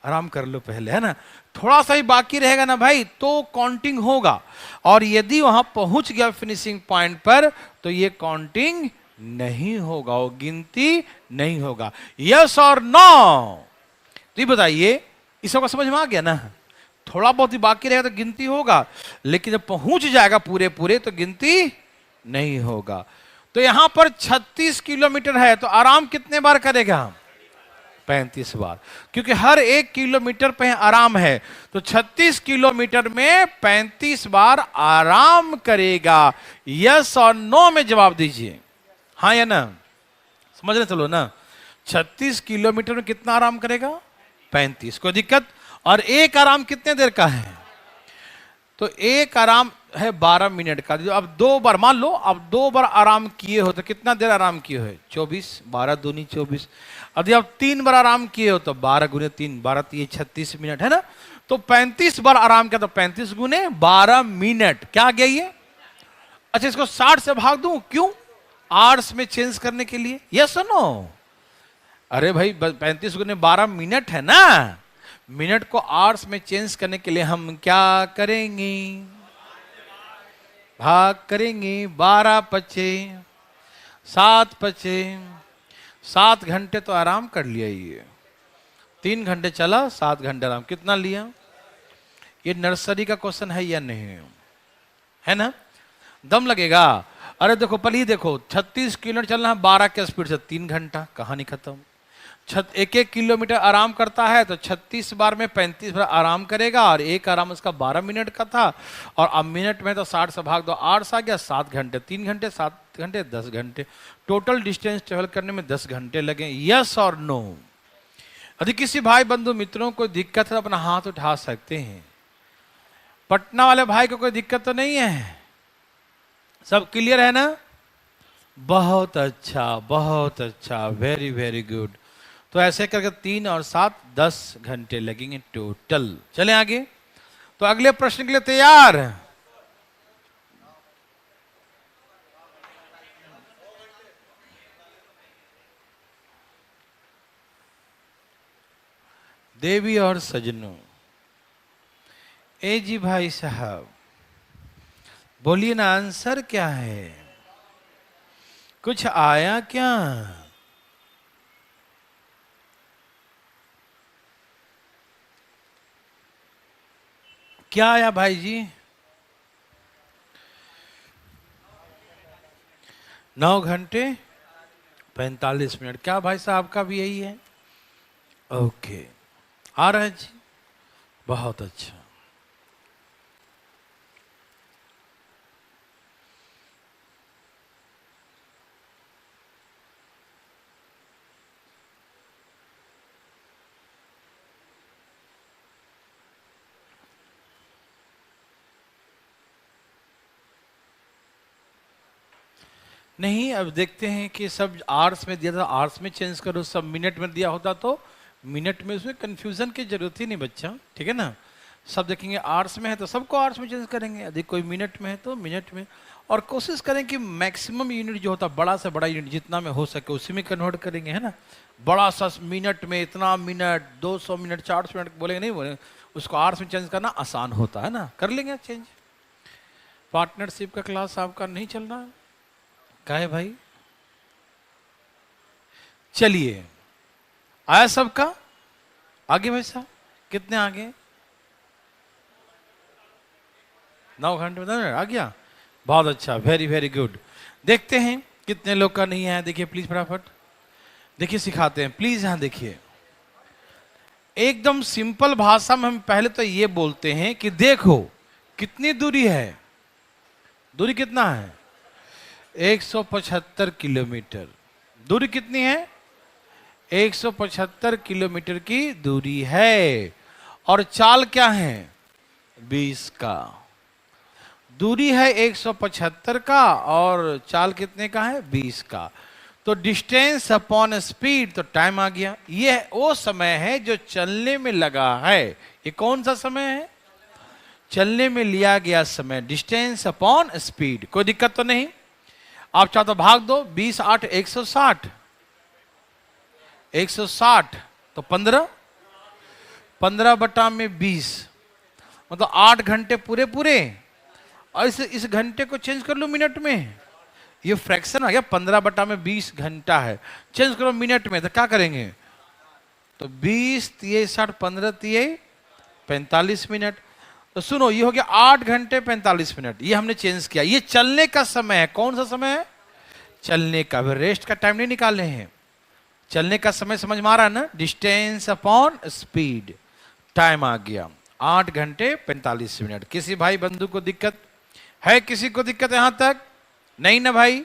आराम कर लो पहले, है ना? थोड़ा सा ही बाकी रहेगा ना भाई, तो काउंटिंग होगा। और यदि वहां पहुंच गया फिनिशिंग पॉइंट पर, तो ये काउंटिंग नहीं होगा, वो गिनती नहीं होगा। यस और नो? तो ये बताइए, इस सबका समझ में आ गया ना? थोड़ा बहुत ही बाकी रहेगा तो गिनती होगा, लेकिन जब पहुंच जाएगा पूरे पूरे तो गिनती नहीं होगा। तो यहां पर 36 किलोमीटर है, तो आराम कितने बार करेगा? 35 बार, क्योंकि हर 1 किलोमीटर पे आराम है। तो 36 किलोमीटर में 35 बार आराम करेगा। यस और नो में जवाब दीजिए, हाँ या ना? समझ रहे? चलो ना, 36 किलोमीटर में कितना आराम करेगा? 35। कोई दिक्कत? और एक आराम कितने देर का है? तो एक आराम है 12 मिनट का। अब 2 बार मान लो, अब 2 बार आराम किए हो तो कितना देर आराम किए हो? 24, 12 दूनी 24। यदि आप 3 बार आराम किए हो तो 12 गुने 3, 12 3 36 मिनट, है ना? तो 35 बार आराम किया तो 35 गुने 12 मिनट, क्या आ गया ये? अच्छा, इसको 60 से भाग दूं, क्यों? आर्ट्स में चेंज करने के लिए। यस और नो? अरे भाई 35 गुने 12 मिनट है ना, मिनट को आवर्स में चेंज करने के लिए हम क्या करेंगे? भाग करेंगे। 12 पचे 7 पचे 7 घंटे तो आराम कर लिया ये। 3 घंटे चला, 7 घंटे आराम, कितना लिया? ये नर्सरी का क्वेश्चन है या नहीं है ना? दम लगेगा। अरे देखो पहले ही देखो, 36 किलोमीटर चलना है 12 के स्पीड से, 3 घंटा, कहानी खत्म। 1 किलोमीटर आराम करता है तो 36 बार में 35 बार आराम करेगा, और एक आराम उसका 12 मिनट का था। और अब मिनट में तो 60 से भाग दो, 8 आ गया, 7 घंटे, 3 घंटे 7 घंटे 10 घंटे, टोटल डिस्टेंस ट्रेवल करने में 10 घंटे लगे। यस और नो? यदि किसी भाई बंधु मित्रों को दिक्कत है तो अपना हाथ उठा सकते हैं। पटना वाले भाई को कोई दिक्कत तो नहीं है? सब क्लियर है ना? बहुत अच्छा, बहुत अच्छा, वेरी वेरी गुड। तो ऐसे करके 3 और 7 10 घंटे लगेंगे टोटल। चलें आगे। तो अगले प्रश्न के लिए तैयार? देवी और सजनों, ए जी भाई साहब, बोलिए ना, आंसर क्या है? कुछ आया क्या? क्या आया भाई जी? 9 घंटे 45 मिनट। क्या भाई साहब का भी यही है? ओके, आ रहा है जी, बहुत अच्छा। नहीं, अब देखते हैं कि सब आवर्स में दिया था, आवर्स में चेंज करो, सब मिनट में दिया होता तो मिनट में, उसमें कंफ्यूजन की जरूरत ही नहीं बच्चा, ठीक है ना। सब देखेंगे आवर्स में है तो सबको आवर्स में चेंज करेंगे, यदि कोई मिनट में है तो मिनट में। और कोशिश करें कि मैक्सिमम यूनिट जो होता है, बड़ा से बड़ा यूनिट जितना में हो सके उसी में कन्वर्ट करेंगे, है ना। बड़ा सा मिनट में इतना मिनट, 200 मिनट, 400 मिनट बोलेंगे, नहीं बोलेंगे, उसको आवर्स में चेंज करना आसान होता है ना, कर लेंगे चेंज। पार्टनरशिप का क्लास आपका नहीं चल रहा है, क्या है भाई? चलिए, आया सबका? आगे भाई साहब, कितने आगे? 9 घंटे में आ गया, बहुत अच्छा, वेरी वेरी गुड। देखते हैं कितने लोग का नहीं है, देखिए प्लीज फटाफट, देखिए सिखाते हैं प्लीज। यहां देखिए, एकदम सिंपल भाषा में हम पहले तो ये बोलते हैं कि देखो कितनी दूरी है, दूरी कितना है? 175 किलोमीटर। दूरी कितनी है? 175 किलोमीटर की दूरी है। और चाल क्या है? 20 का। दूरी है 175 का और चाल कितने का है? 20 का। तो डिस्टेंस अपॉन स्पीड, तो टाइम आ गया। ये वो समय है जो चलने में लगा है। ये कौन सा समय है? चलने में लिया गया समय, डिस्टेंस अपॉन स्पीड। कोई दिक्कत तो नहीं? आप चाहो तो भाग दो, 20 8 160, 160 तो 15, 15 बटा में 20, मतलब 8 घंटे पूरे पूरे। और इस घंटे को चेंज कर लो मिनट में, ये फ्रैक्शन आ गया, 15 बटा में 20 घंटा है, चेंज करो मिनट में तो क्या करेंगे? तो 20 3 60, 15 3 45 मिनट। तो सुनो, ये हो गया 8 घंटे 45 मिनट, ये हमने चेंज किया। ये चलने का समय है। कौन सा समय है? चलने का। रेस्ट का टाइम नहीं निकाले हैं, चलने का समय समझ में आ रहा है ना? डिस्टेंस अपॉन स्पीड, टाइम आ गया 8 घंटे 45 मिनट। किसी भाई बंधु को दिक्कत है? किसी को दिक्कत यहां तक? नहीं ना भाई?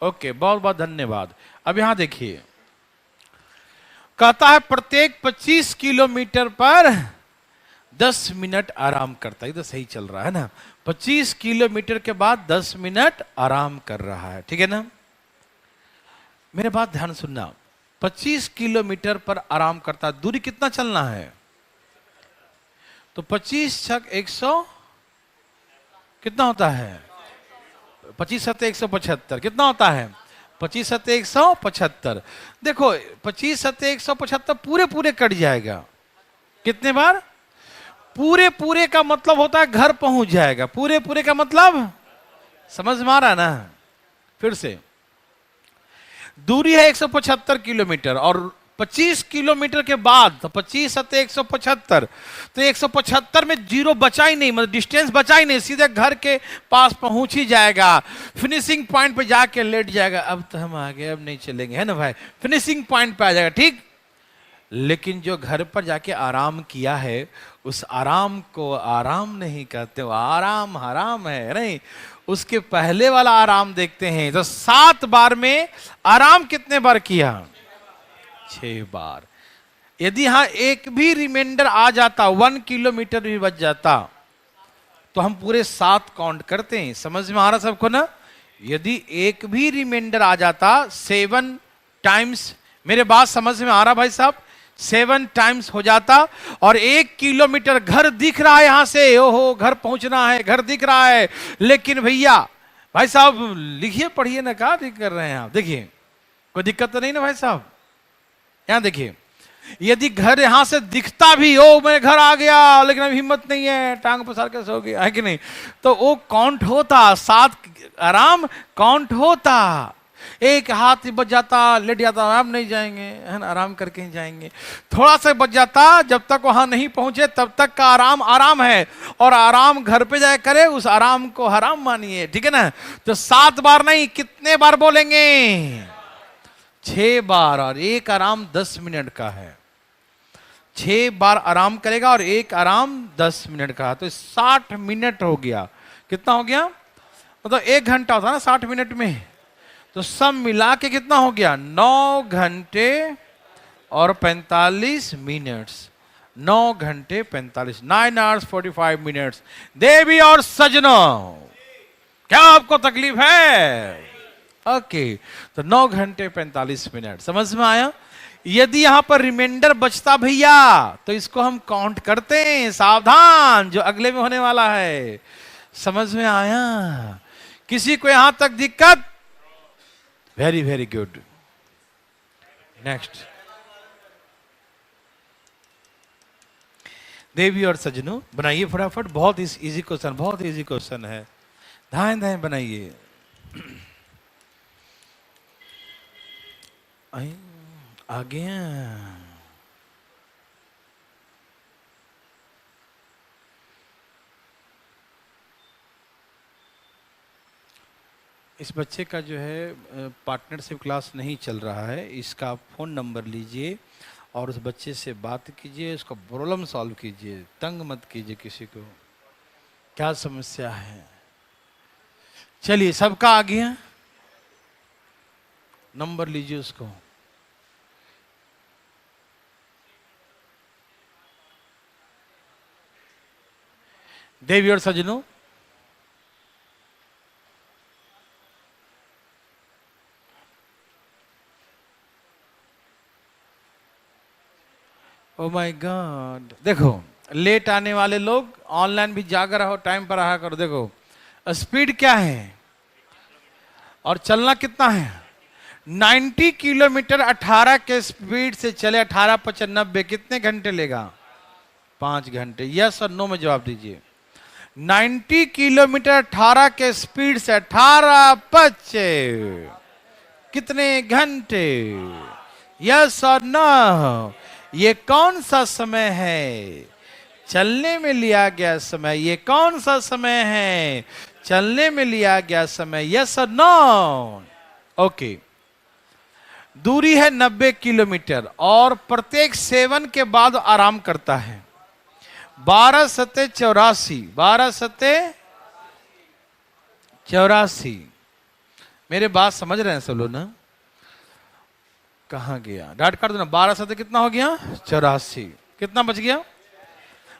ओके, बहुत बहुत धन्यवाद। अब यहां देखिए, कहता है प्रत्येक 25 किलोमीटर पर 10 मिनट आराम करता है। तो सही चल रहा है ना? 25 किलोमीटर के बाद 10 मिनट आराम कर रहा है, ठीक है ना। मेरे बात ध्यान सुनना, 25 किलोमीटर पर आराम करता है। दूरी कितना चलना है? तो 25 छक 100 कितना होता है? 25 सत्ते 175 कितना होता है? 25 सत्ते 175। देखो 25 सत्ते 175 पूरे पूरे कट जाएगा। कितने बार? पूरे पूरे का मतलब होता है घर पहुंच जाएगा। पूरे पूरे का मतलब समझ में आ रहा है ना? फिर से, दूरी है 175 किलोमीटर और 25 किलोमीटर के बाद, तो 25 सत्ते 175, तो 175 में जीरो बचा ही नहीं, मतलब डिस्टेंस बचा ही नहीं, सीधे घर के पास पहुंच ही जाएगा। फिनिशिंग पॉइंट पे जाके लेट जाएगा, अब तो हम आ गए, अब नहीं चलेंगे, है ना भाई? फिनिशिंग पॉइंट पे आ जाएगा, ठीक। लेकिन जो घर पर जाके आराम किया है, उस आराम को आराम नहीं कहते, वो आराम हराम है, नहीं। उसके पहले वाला आराम देखते हैं। तो 7 बार में आराम कितने बार किया? 6 बार। यदि यहां एक भी रिमाइंडर आ जाता, 1 किलोमीटर भी बच जाता, तो हम पूरे 7 काउंट करते हैं। समझ में आ रहा सबको ना? यदि एक भी रिमाइंडर आ जाता 7 टाइम्स, मेरे बात समझ में आ रहा भाई साहब? 7 टाइम्स हो जाता और 1 किलोमीटर घर दिख रहा है यहां से, ओहो घर पहुंचना है, घर दिख रहा है। लेकिन भैया भाई साहब लिखिए पढ़िए ना, क्या ठीक कर रहे हैं आप? देखिए कोई दिक्कत तो नहीं ना भाई साहब? यहां देखिए, यदि घर यहां से दिखता भी, ओ मैं घर आ गया, लेकिन अब हिम्मत नहीं है, टांग पसार के सो गया, है कि नहीं? तो वो काउंट होता, 7 आराम काउंट होता। एक हाथ बच जाता, लेट जाता, अब नहीं जाएंगे, है ना, आराम करके ही जाएंगे। थोड़ा सा बच जाता, जब तक वहां नहीं पहुंचे तब तक का आराम आराम है, और आराम घर पे जाए करे, उस आराम को हराम मानिए, ठीक है ना। तो 7 बार नहीं, कितने बार बोलेंगे? 6 बार, और एक आराम 10 मिनट का है। 6 बार आराम करेगा और एक आराम 10 मिनट का, तो 60 मिनट हो गया। कितना हो गया? मतलब 1 घंटा होता ना 60 मिनट में, तो सब मिला के कितना हो गया? 9 घंटे और 45 मिनट्स। 9 घंटे 45, 9 hours 45 मिनट्स। देवी और सजनों, क्या आपको तकलीफ है? ओके, तो 9 घंटे 45 मिनट, समझ में आया? यदि यहां पर रिमाइंडर बचता भैया, तो इसको हम काउंट करते हैं, सावधान, जो अगले में होने वाला है। समझ में आया? किसी को यहां तक दिक्कत? Very very good. नेक्स्ट, देवी और सजनों, बनाइए फटाफट, बहुत इजी क्वेश्चन, बहुत इजी क्वेश्चन है, धाएं धाएं बनाइए। आ गया। इस बच्चे का जो है पार्टनरशिप क्लास नहीं चल रहा है, इसका फ़ोन नंबर लीजिए और उस बच्चे से बात कीजिए, उसका प्रॉब्लम सॉल्व कीजिए, तंग मत कीजिए किसी को। क्या समस्या है? चलिए, सबका आ गया, नंबर लीजिए उसको। देवी और सजनों, ओ माय गॉड, देखो लेट आने वाले लोग ऑनलाइन भी जाकर रहो, टाइम पर रहा करो। देखो स्पीड क्या है और चलना कितना है? 90 किलोमीटर 18 के स्पीड से चले, 18×5 = 90, कितने घंटे लेगा? 5 घंटे। यस और नो में जवाब दीजिए। 90 किलोमीटर 18 के स्पीड से 18×5 कितने घंटे? यस और नो। ये कौन सा समय है? चलने में लिया गया समय। ये कौन सा समय है? चलने में लिया गया समय। यस और नो? ओके, दूरी है 90 किलोमीटर और प्रत्येक सेवन के बाद आराम करता है। 12 सत्ते 84, 12 सत्ते 84। मेरे बात समझ रहे हैं सब लोग ना? कहाँ गया? डाट काट दो ना। 12 सत्ते कितना हो गया? 84। कितना बच गया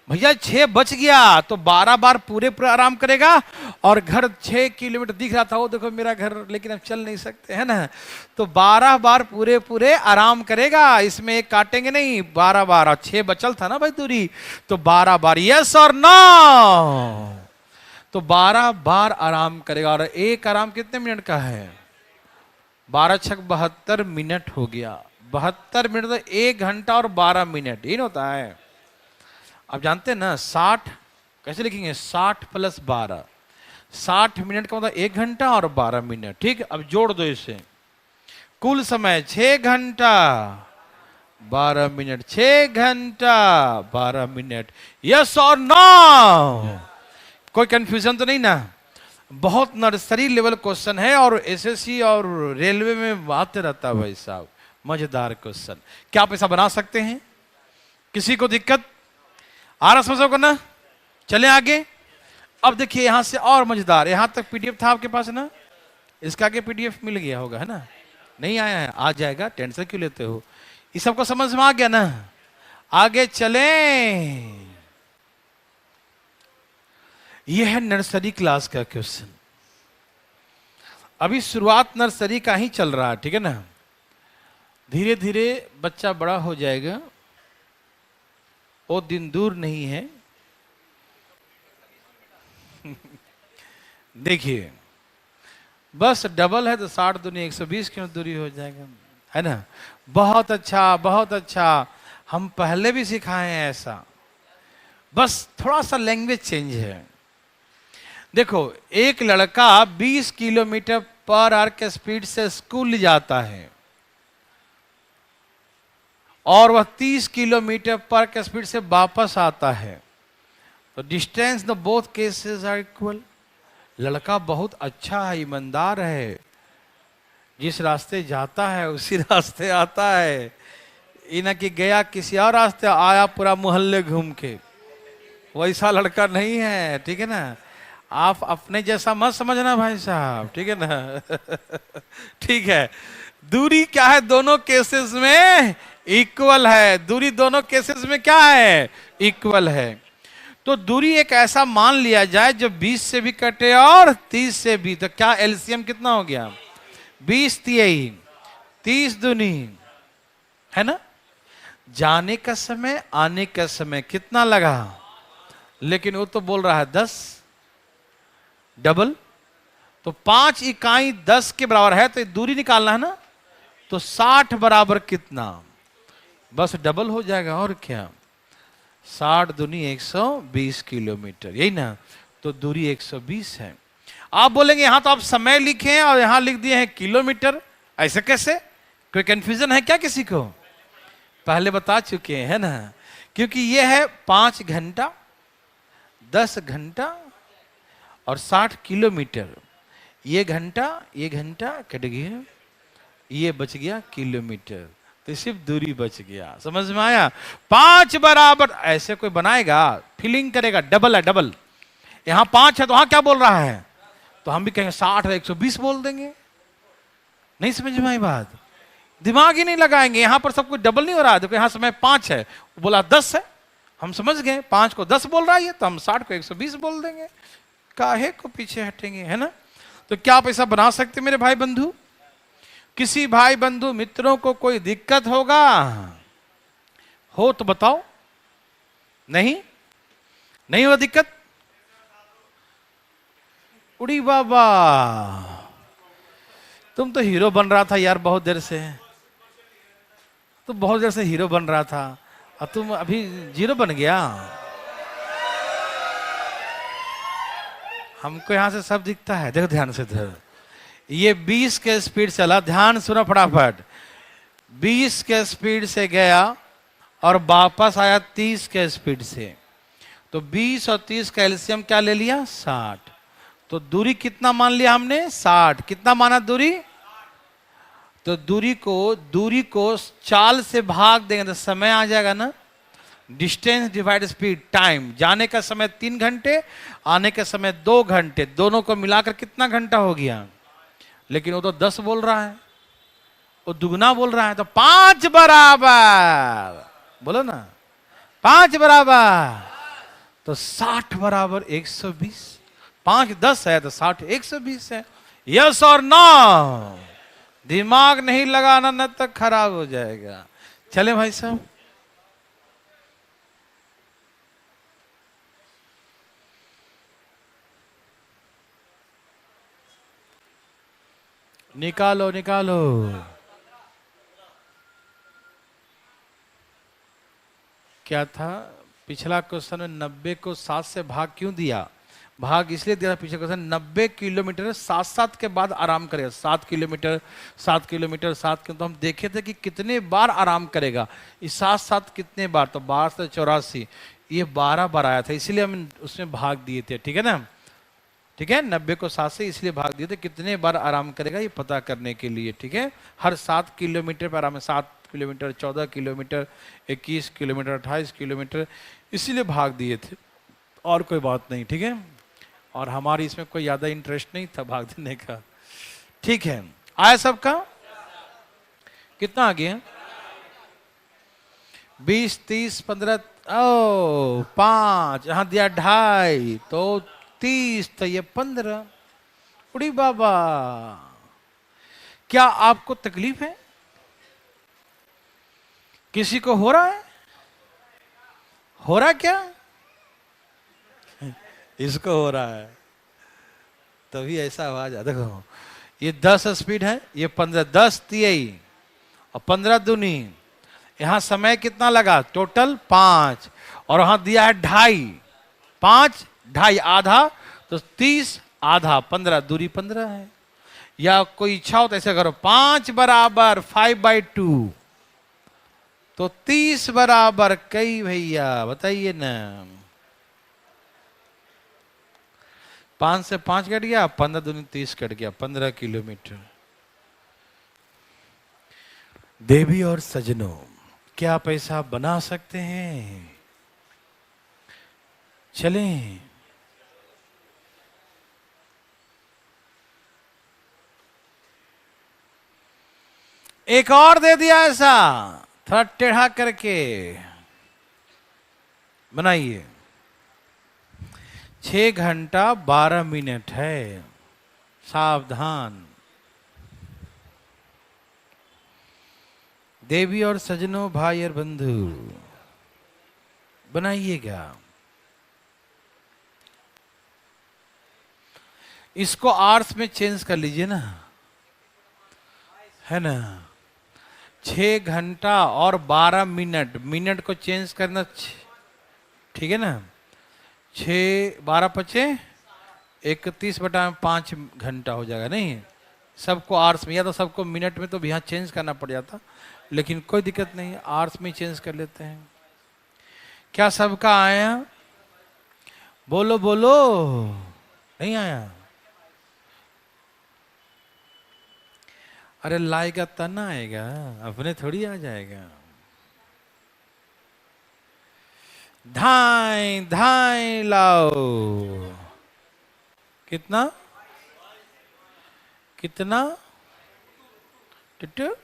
भैया? 6 बच गया। तो 12 बार पूरे पूरे आराम करेगा, और घर 6 किलोमीटर दिख रहा था, वो देखो मेरा घर, लेकिन अब चल नहीं सकते, है ना। तो 12 बार पूरे पूरे आराम करेगा, इसमें एक काटेंगे नहीं, 12 बार। और 6 बचल था ना भाई दूरी, तो 12 बार। यस और नो? तो 12 बार आराम करेगा। और एक आराम कितने मिनट का है? 12 × 6 = 72 मिनट हो गया। 72 मिनट तो 1 घंटा और 12 मिनट ही होता है। अब जानते हैं ना 60 कैसे लिखेंगे? 60 + 12, 60 मिनट का मतलब 1 घंटा और 12 मिनट। ठीक, अब जोड़ दो इसे। कुल समय 6 घंटा 12 मिनट, 6 घंटा 12 मिनट। यस और नो? कोई कंफ्यूजन तो नहीं ना? बहुत नर्सरी लेवल क्वेश्चन है, और एसएससी और रेलवे में आते रहता है भाई साहब, मजेदार क्वेश्चन। क्या आप ऐसा बना सकते हैं? किसी को दिक्कत आ रहा समझो को ना? चले आगे। अब देखिए यहां से और मजेदार, यहां तक पीडीएफ था आपके पास ना? इसका आगे पीडीएफ मिल गया होगा, है ना? नहीं आया है? आ जाएगा, टेंशन क्यों लेते हो? ये सबको समझ में आ गया ना? आगे चले। यह है नर्सरी क्लास का क्वेश्चन। अभी शुरुआत नर्सरी का ही चल रहा है, ठीक है ना? धीरे धीरे बच्चा बड़ा हो जाएगा, वो दिन दूर नहीं है। देखिए, बस डबल है तो 60 दूनी 120 की दूरी हो जाएगा, है ना? बहुत अच्छा, बहुत अच्छा। हम पहले भी सिखाए हैं ऐसा, बस थोड़ा सा लैंग्वेज चेंज है। देखो, एक लड़का 20 किलोमीटर पर आवर के स्पीड से स्कूल जाता है और वह 30 किलोमीटर पर के स्पीड से वापस आता है, तो distance the both cases are equal. लड़का बहुत अच्छा है, ईमानदार है, जिस रास्ते जाता है उसी रास्ते आता है, इना कि गया किसी और रास्ते आया पूरा मोहल्ले घूम के, वैसा लड़का नहीं है। ठीक है ना, आप अपने जैसा मत समझना भाई साहब, ठीक है ना। ठीक है, दूरी क्या है, दोनों केसेस में इक्वल है। दूरी दोनों केसेस में क्या है, इक्वल है। तो दूरी एक ऐसा मान लिया जाए जो 20 से भी कटे और 30 से भी, तो क्या एलसीएम कितना हो गया, 20 तिहाई 30 दूनी, है ना। जाने का समय आने का समय कितना लगा, लेकिन वो तो बोल रहा है 10 डबल, तो 5 इकाई 10 के बराबर है, तो दूरी निकालना है ना, तो 60 बराबर कितना, बस डबल हो जाएगा और क्या, 60 दूनी 120 किलोमीटर, यही ना। तो दूरी 120 है। आप बोलेंगे यहां तो आप समय लिखे हैं और यहां लिख दिए हैं किलोमीटर, ऐसे कैसे, कोई कंफ्यूजन है क्या किसी को, पहले बता चुके हैं ना, क्योंकि यह है 5 घंटा 10 घंटा और 60 किलोमीटर, ये घंटा कट गया, ये बच गया किलोमीटर, तो सिर्फ दूरी बच गया। समझ में आया, 5 बराबर, ऐसे कोई बनाएगा फीलिंग करेगा डबल है, डबल, यहां 5 है तो वहां क्या बोल रहा है, तो हम भी कहेंगे 60 है 120 बोल देंगे। नहीं समझ में आई बात, दिमाग ही नहीं लगाएंगे, यहां पर सब कुछ डबल नहीं हो रहा है। देखो यहां समय 5 है, बोला 10 है, हम समझ गए 5 को 10 बोल रहा है, तो हम 60 को 120 बोल देंगे, काहे को पीछे हटेंगे, है ना। तो क्या आप ऐसा बना सकते मेरे भाई बंधु, किसी भाई बंधु मित्रों को कोई दिक्कत होगा, हो तो बताओ, नहीं नहीं हो दिक्कत, उड़ी बाबा तुम तो हीरो बन रहा था यार बहुत देर से, तुम बहुत देर से हीरो बन रहा था और तुम अभी जीरो बन गया। हमको यहां से सब दिखता है, देखो ध्यान से इधर, ये 20 के स्पीड चला, ध्यान सुनो फटाफट, 20 के स्पीड से गया और वापस आया 30 के स्पीड से, तो 20 और 30 का एलसीएम क्या ले लिया 60, तो दूरी कितना मान लिया हमने 60, कितना माना दूरी, तो दूरी को चाल से भाग देंगे तो समय आ जाएगा ना, डिस्टेंस डिवाइड स्पीड टाइम, जाने का समय 3 घंटे आने का समय 2 घंटे, दोनों को मिलाकर कितना घंटा हो गया, लेकिन वो तो 10 बोल रहा है, वो दुगना बोल रहा है, तो 5 बराबर, बोलो ना 5 बराबर, तो 60 बराबर 120, 5 10 है तो 60 120 है, यस और नो, दिमाग नहीं लगाना न तक खराब हो जाएगा। चले भाई साहब, निकालो निकालो, क्या था पिछला क्वेश्चन में 90 को 7 से भाग क्यों दिया, भाग इसलिए दिया पिछले क्वेश्चन 90 किलोमीटर 7 के बाद आराम करेगा, 7 किलोमीटर 7 किलोमीटर 7 किलोमीटर, तो हम देखे थे कि कितने बार आराम करेगा, इस 7 कितने बार, तो 12 से 84, ये 12 बार आया था, इसलिए हम उसमें भाग दिए थे, ठीक है ना, ठीक है, 90 को 7 से इसलिए भाग दिए थे, कितने बार आराम करेगा ये पता करने के लिए, ठीक है, हर 7 किलोमीटर पर आराम, 7 किलोमीटर 14 किलोमीटर 21 किलोमीटर 28 किलोमीटर, इसीलिए भाग दिए थे, और कोई बात नहीं, ठीक है, और हमारी इसमें कोई ज्यादा इंटरेस्ट नहीं था भाग देने का, ठीक है, आया सबका, कितना आ गया 20 30 15, ओ 5 यहां दिया 2.5, तो 30, तो ये 15, उड़ी बाबा, क्या आपको तकलीफ है, किसी को हो रहा है, हो रहा क्या, इसको हो रहा है, तभी ऐसा आवाज आ, देखो ये 10 स्पीड है, ये 15, 10 तिहाई और 15 दूनी, यहां समय कितना लगा टोटल 5, और वहां दिया है 2.5, 5 2.5 आधा, तो 30 आधा 15, दूरी 15 है, या कोई इच्छा हो तो ऐसे करो, 5 बराबर 5/2, तो 30 बराबर कई भैया बताइए ना। 5 से 5 कट गया, 15 दूनी 30 कट गया, 15 किलोमीटर। देवी और सजनों, क्या पैसा बना सकते हैं? चलें। एक और दे दिया ऐसा, थोड़ा टेढ़ा करके बनाइए। 6 घंटा 12 मिनट है, सावधान। देवी और सजनों, भाई और बंधु, बनाइएगा। इसको आवर्स में चेंज कर लीजिए ना, है ना। 6 घंटा और 12 मिनट, मिनट को चेंज करना, ठीक है ना। 6 12 × 5 घंटा हो जाएगा, नहीं सबको आवर्स में, या तो सबको मिनट में तो भी यहाँ चेंज करना पड़ जाता, लेकिन कोई दिक्कत नहीं, आवर्स में चेंज कर लेते हैं। क्या सबका आया? बोलो बोलो। नहीं आया? अरे लाएगा तना आएगा, अपने थोड़ी आ जाएगा। धाई धाई लाओ। कितना कितना? टुटू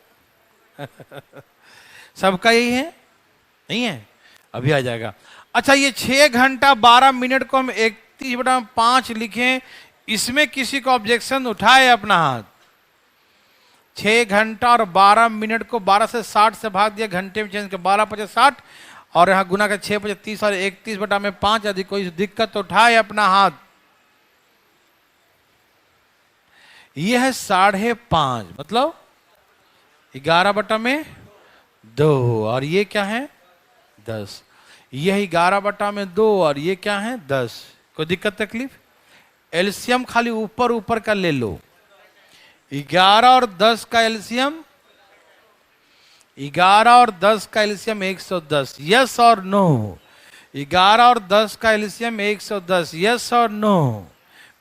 सबका यही है? नहीं है, अभी आ जाएगा। अच्छा, ये 6 घंटा 12 मिनट को हम 31/5 लिखें, इसमें किसी को ऑब्जेक्शन उठाए अपना हाथ। 6 घंटा और 12 मिनट को 12 से 60 से भाग दिया, घंटे में चेंज कर 12 × 5 = 60, और यहां गुना का 6 × 5 = 30 और 31/5। यदि कोई दिक्कत उठाए अपना हाथ। यह है 5.5, मतलब 11/2, और ये क्या है 10। यह 11/2 और ये क्या है 10। कोई दिक्कत तकलीफ? एलसीएम खाली ऊपर ऊपर का ले लो। 11 और 10 का एलसीएम, 11 और 10 का एलसीएम 110, यस और नो। 11 और 10 का एलसीएम 110, यस और नो।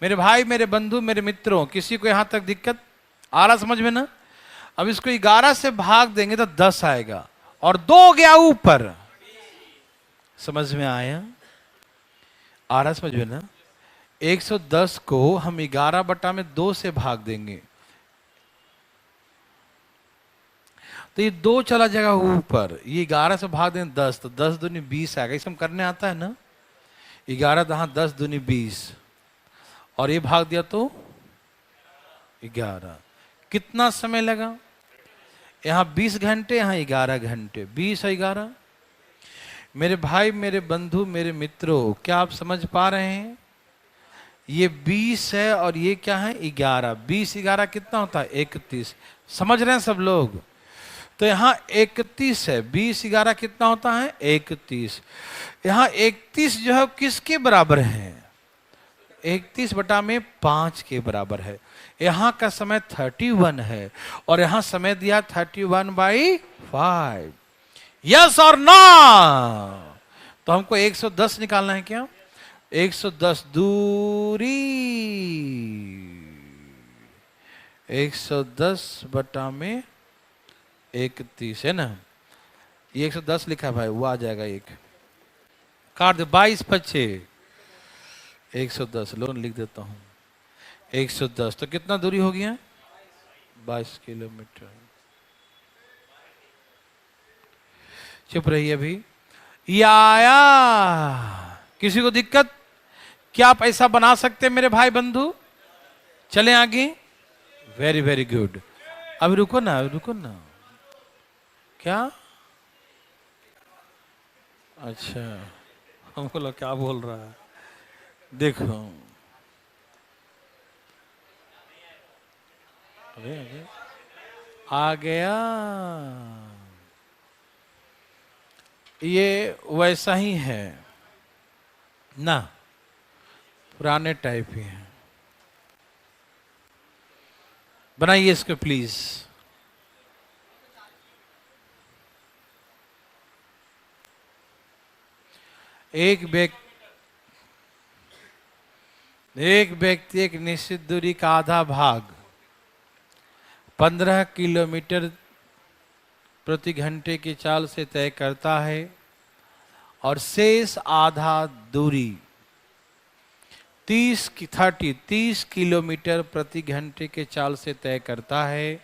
मेरे भाई, मेरे बंधु, मेरे मित्रों, किसी को यहां तक दिक्कत आ रहा समझ में ना? अब इसको 11 से भाग देंगे तो 10 आएगा, और 2 गया ऊपर। समझ में आया? आ रहा समझ में ना? 110 को हम 11/2 से भाग देंगे तो ये 2 चला जाएगा ऊपर, ये 11 से भाग दें 10, तो 10 दूनी 20 आएगा। इसे हम करने आता है ना। 11 × 10 दूनी 20, और ये भाग दिया तो 11। कितना समय लगा? यहां 20 घंटे, यहां 11 घंटे, 20 और 11। मेरे भाई, मेरे बंधु, मेरे मित्रों, क्या आप समझ पा रहे हैं? ये 20 है और ये क्या है 11। 20 11 कितना होता है 31। समझ रहे हैं सब लोग? तो यहाँ 31 है, 20 11 कितना होता है 31। यहाँ 31 जो है किसके बराबर है? 31/5 के बराबर है। यहाँ का समय 31 है, और यहाँ समय दिया 31/5। यस और नो? तो हमको 110 निकालना है क्या? 110 दूरी, 110/31 है ना। ये 110 लिखा है भाई, वो आ जाएगा। एक काट दे, 22/5 110 लोन लिख देता हूं। 110 तो कितना दूरी हो गया? 22 किलोमीटर। चुप रहिए अभी। ये आया? किसी को दिक्कत? क्या आप ऐसा बना सकते हैं मेरे भाई बंधु? चलें आगे। Very very good. अभी रुको ना, अभी रुको ना। क्या? अच्छा, हमको लगा क्या बोल रहा है। देखो, अरे आ गया। ये वैसा ही है ना, पुराने टाइप ही है। बनाइए इसको प्लीज। एक व्यक्ति एक निश्चित दूरी का आधा भाग 15 किलोमीटर प्रति घंटे की चाल से तय करता है और शेष आधा दूरी 30 किलोमीटर प्रति घंटे के चाल से तय करता है,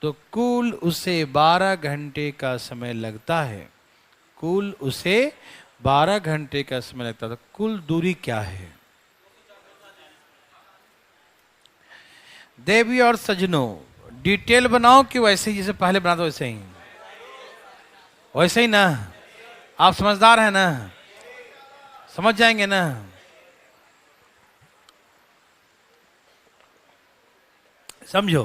तो कुल उसे 12 घंटे का समय लगता है। कुल उसे 12 घंटे का समय लगता था। कुल दूरी क्या है? देवी और सजनों, डिटेल बनाओ कि वैसे ही जैसे पहले बना दो वैसे ही? वैसे ही ना? आप समझदार हैं ना? समझ जाएंगे ना? समझो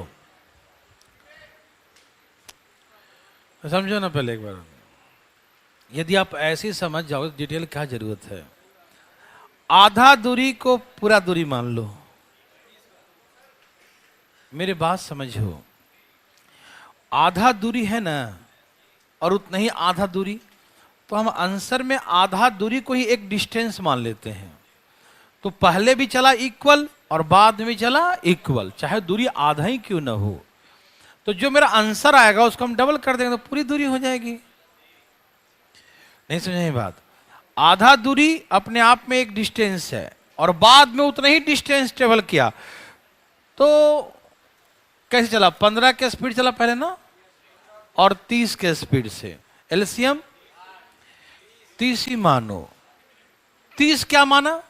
समझो ना पहले एक बार। यदि आप ऐसे ही समझ जाओ तो डिटेल क्या जरूरत है? आधा दूरी को पूरा दूरी मान लो। मेरी बात समझो, आधा दूरी है ना, और उतना ही आधा दूरी, तो हम आंसर में आधा दूरी को ही एक डिस्टेंस मान लेते हैं। तो पहले भी चला इक्वल और बाद में चला इक्वल, चाहे दूरी आधा ही क्यों ना हो। तो जो मेरा आंसर आएगा उसको हम डबल कर देंगे तो पूरी दूरी हो जाएगी। नहीं समझे ये बात? आधा दूरी अपने आप में एक डिस्टेंस है और बाद में उतना ही डिस्टेंस ट्रेवल किया, तो कैसे चला? 15 के स्पीड चला पहले ना, और 30 के स्पीड से। एलसीएम 30 ही मानो। 30 क्या माना?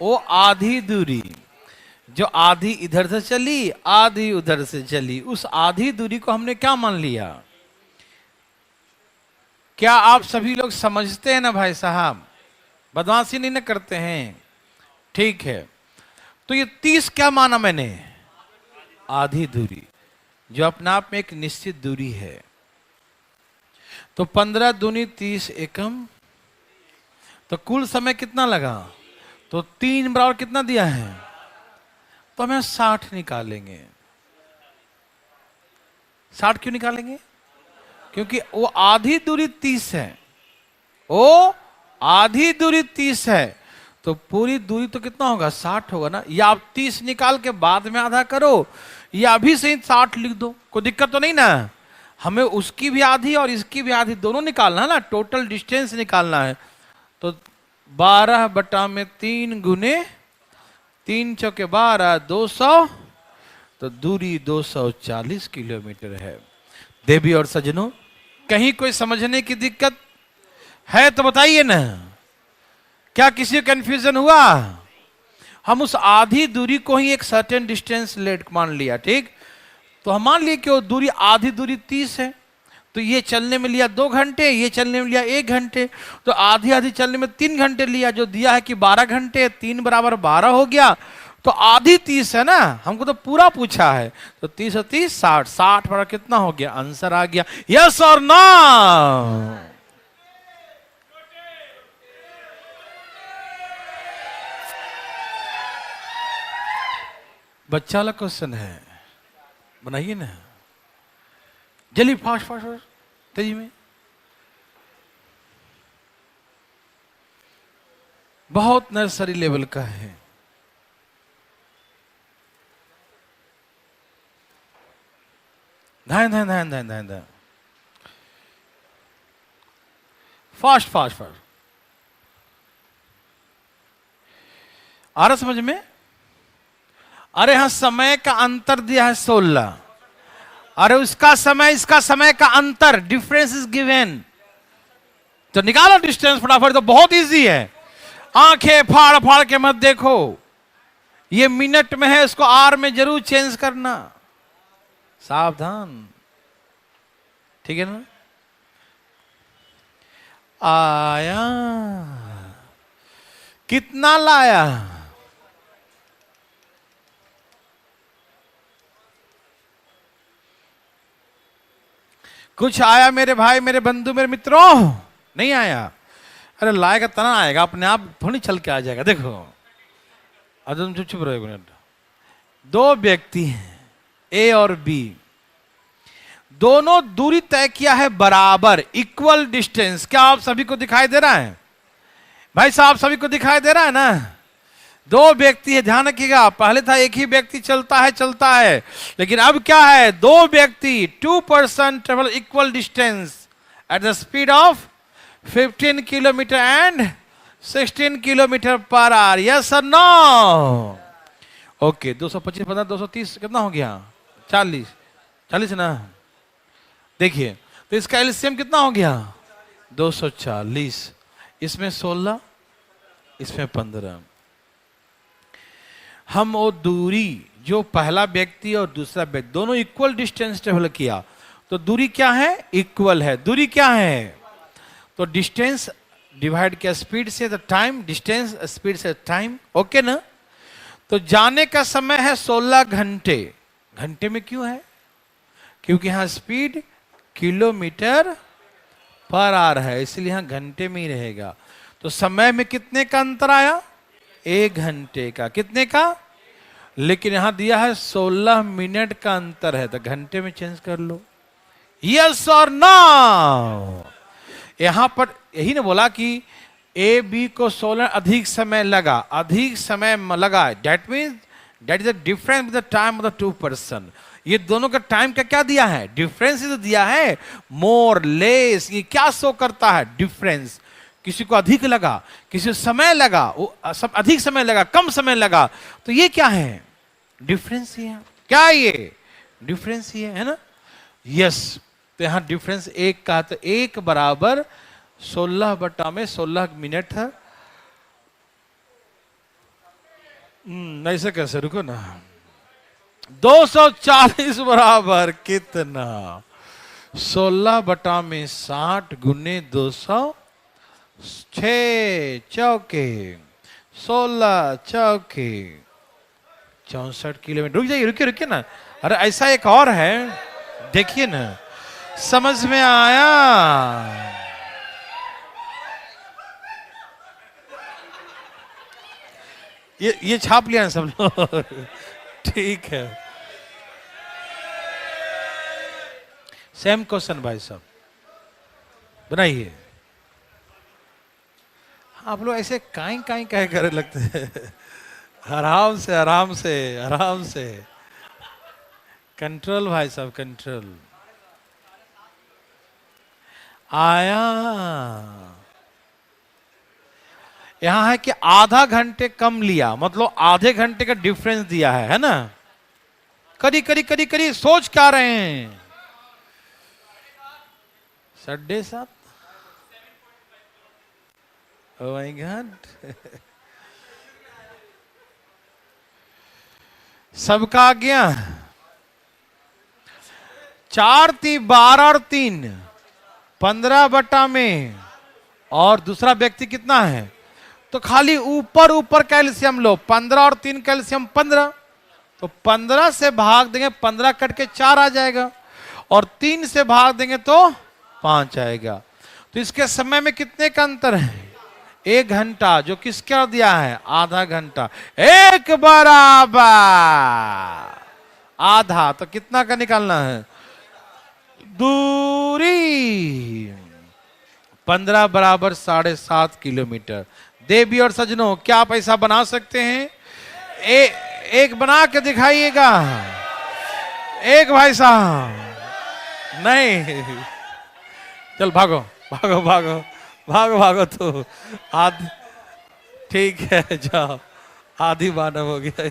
वो आधी दूरी, जो आधी इधर से चली आधी उधर से चली, उस आधी दूरी को हमने क्या मान लिया? क्या आप सभी लोग समझते हैं ना भाई साहब? बदमाशी नहीं ना करते हैं? ठीक है, तो ये 30 क्या माना मैंने? आधी दूरी, जो अपने आप में एक निश्चित दूरी है। तो 15 दूनी 30 एकम, तो कुल समय कितना लगा? तो 3 बराबर कितना दिया है? तो हमें 60 निकालेंगे। 60 क्यों निकालेंगे? क्योंकि वो आधी दूरी 30 है। वो आधी दूरी 30 है, तो पूरी दूरी तो कितना होगा? 60 होगा ना। या आप 30 निकाल के बाद में आधा करो, या अभी से ही 60 लिख दो, कोई दिक्कत तो नहीं ना। हमें उसकी भी आधी और इसकी भी आधी दोनों निकालना है ना, टोटल डिस्टेंस निकालना है। तो 12/3 गुने 3 चौके 12, 200, तो दूरी 240 किलोमीटर है। देवी और सजनों, कहीं कोई समझने की दिक्कत है तो बताइए ना। क्या किसी को कंफ्यूजन हुआ? हम उस आधी दूरी को ही एक सर्टेन डिस्टेंस लेट मान लिया, ठीक? तो हम मान लिए कि वो दूरी, आधी दूरी 30 है, तो ये चलने में लिया 2 घंटे, ये चलने में लिया 1 घंटे, तो आधी आधी चलने में 3 घंटे लिया, जो दिया है कि 12 घंटे, 3 बराबर 12 हो गया। तो आधी 30 है ना, हमको तो पूरा पूछा है, तो 30 और 30 60, 60 बराबर कितना हो गया? आंसर आ गया। यस और नो? बच्चा वाला क्वेश्चन है, बनाइए ना जल्दी, फास्ट फास्ट फास्ट, तेजी में। बहुत नर्सरी लेवल का है। ध्यान ध्यान ध्यान ध्यान ध्यान ध्यान, फास्ट फास्ट फास्ट। आ रहा समझ में? अरे हाँ, समय का अंतर दिया है 16। अरे उसका समय इसका समय का अंतर, डिफरेंस इज गिवन, तो निकालो डिस्टेंस फटाफट। तो बहुत इजी है, आंखें फाड़ फाड़ के मत देखो। ये मिनट में है, इसको आर में जरूर चेंज करना, सावधान, ठीक है ना? आया, कितना लाया? कुछ आया मेरे भाई, मेरे बंधु, मेरे मित्रों? नहीं आया? अरे लाएगा तना आएगा, अपने आप थोड़ी चल के आ जाएगा। देखो, अब तुम चुप चुप रहो 1 मिनट। दो व्यक्ति हैं ए और बी, दोनों दूरी तय किया है बराबर, इक्वल डिस्टेंस। क्या आप सभी को दिखाई दे रहा है भाई साहब? सभी को दिखाई दे रहा है ना? दो व्यक्ति है, ध्यान रखिएगा। पहले था एक ही व्यक्ति चलता है, लेकिन अब क्या है? दो व्यक्ति, 2 person travel equal distance at the speed of 15 kilometre and 16 kilometre per hour. Yes और नो? ओके, 225 15 230 कितना हो गया? 40 40 ना? देखिए तो इसका एलसीएम कितना हो गया? 240। इसमें 16, इसमें 15। हम वो दूरी जो पहला व्यक्ति और दूसरा व्यक्ति दोनों इक्वल डिस्टेंस ट्रेवल किया, तो दूरी क्या है? इक्वल है। दूरी क्या है? तो डिस्टेंस डिवाइड किया स्पीड से, तो टाइम, डिस्टेंस स्पीड से टाइम। ओके ना? तो जाने का समय है 16 घंटे। घंटे में क्यों है? क्योंकि यहां स्पीड किलोमीटर पर आवर है, इसलिए यहां घंटे में ही रहेगा। तो समय में कितने का अंतर आया? 1 घंटे का। कितने का? लेकिन यहां दिया है 16 मिनट का अंतर है, तो घंटे में चेंज कर लो। यस और नो? यहां पर यही ने बोला कि ए बी को 16 अधिक समय लगा, अधिक समय लगा। That means that is the difference with the time of the 2 person. ये दोनों का टाइम का क्या दिया है? डिफरेंस ही तो दिया है, मोर लेस। ये क्या शो करता है? डिफरेंस। किसी को अधिक लगा, किसी को समय लगा, वो सब अधिक समय लगा, कम समय लगा, तो ये क्या है? डिफरेंस ही है। क्या ये? डिफरेंस ही है ना? यस। तो यहां डिफरेंस 1 का, तो 1 बराबर 16 बटा में 16 मिनट है। ऐसे कैसे? रुको ना। 240 बराबर कितना? 16 बटा में 60 गुने 200, 6 चौके 16 चौके 64 किलोमीटर। रुक जाइए, रुकिए रुकिए ना। अरे ऐसा एक और है, देखिए ना, समझ में आया? ये छाप लिया ना सब लोग? ठीक है। सेम क्वेश्चन भाई साहब बनाइए। आप लोग ऐसे काई काई कहे करे लगते हैं। आराम से आराम से आराम से। कंट्रोल भाई साहब, कंट्रोल। आया। यहां है कि आधा घंटे कम लिया, मतलब आधे घंटे का डिफरेंस दिया है ना? करी करी करी करी, सोच क्या रहे हैं? 7:30। Oh my God. सबका आ गया? 4 × 12 और 3 15 बटा में, और दूसरा व्यक्ति कितना है? तो खाली ऊपर ऊपर कैल्शियम लो। 15 और 3 कैल्शियम 15, तो 15 से भाग देंगे, 15 कट के 4 आ जाएगा, और 3 से भाग देंगे तो 5 आएगा। तो इसके समय में कितने का अंतर है? 1 घंटा, जो किसका दिया है? आधा घंटा। 1 बराबर आधा, तो कितना का निकालना है? दूरी 15 बराबर 7.5 किलोमीटर। देवी और सजनों, क्या आप ऐसा बना सकते हैं? एक बना के दिखाइएगा। एक भाई साहब। नहीं, चल भागो भागो भागो भागो भागो। तो आधी, ठीक है, जाओ। आधी मानव हो गया।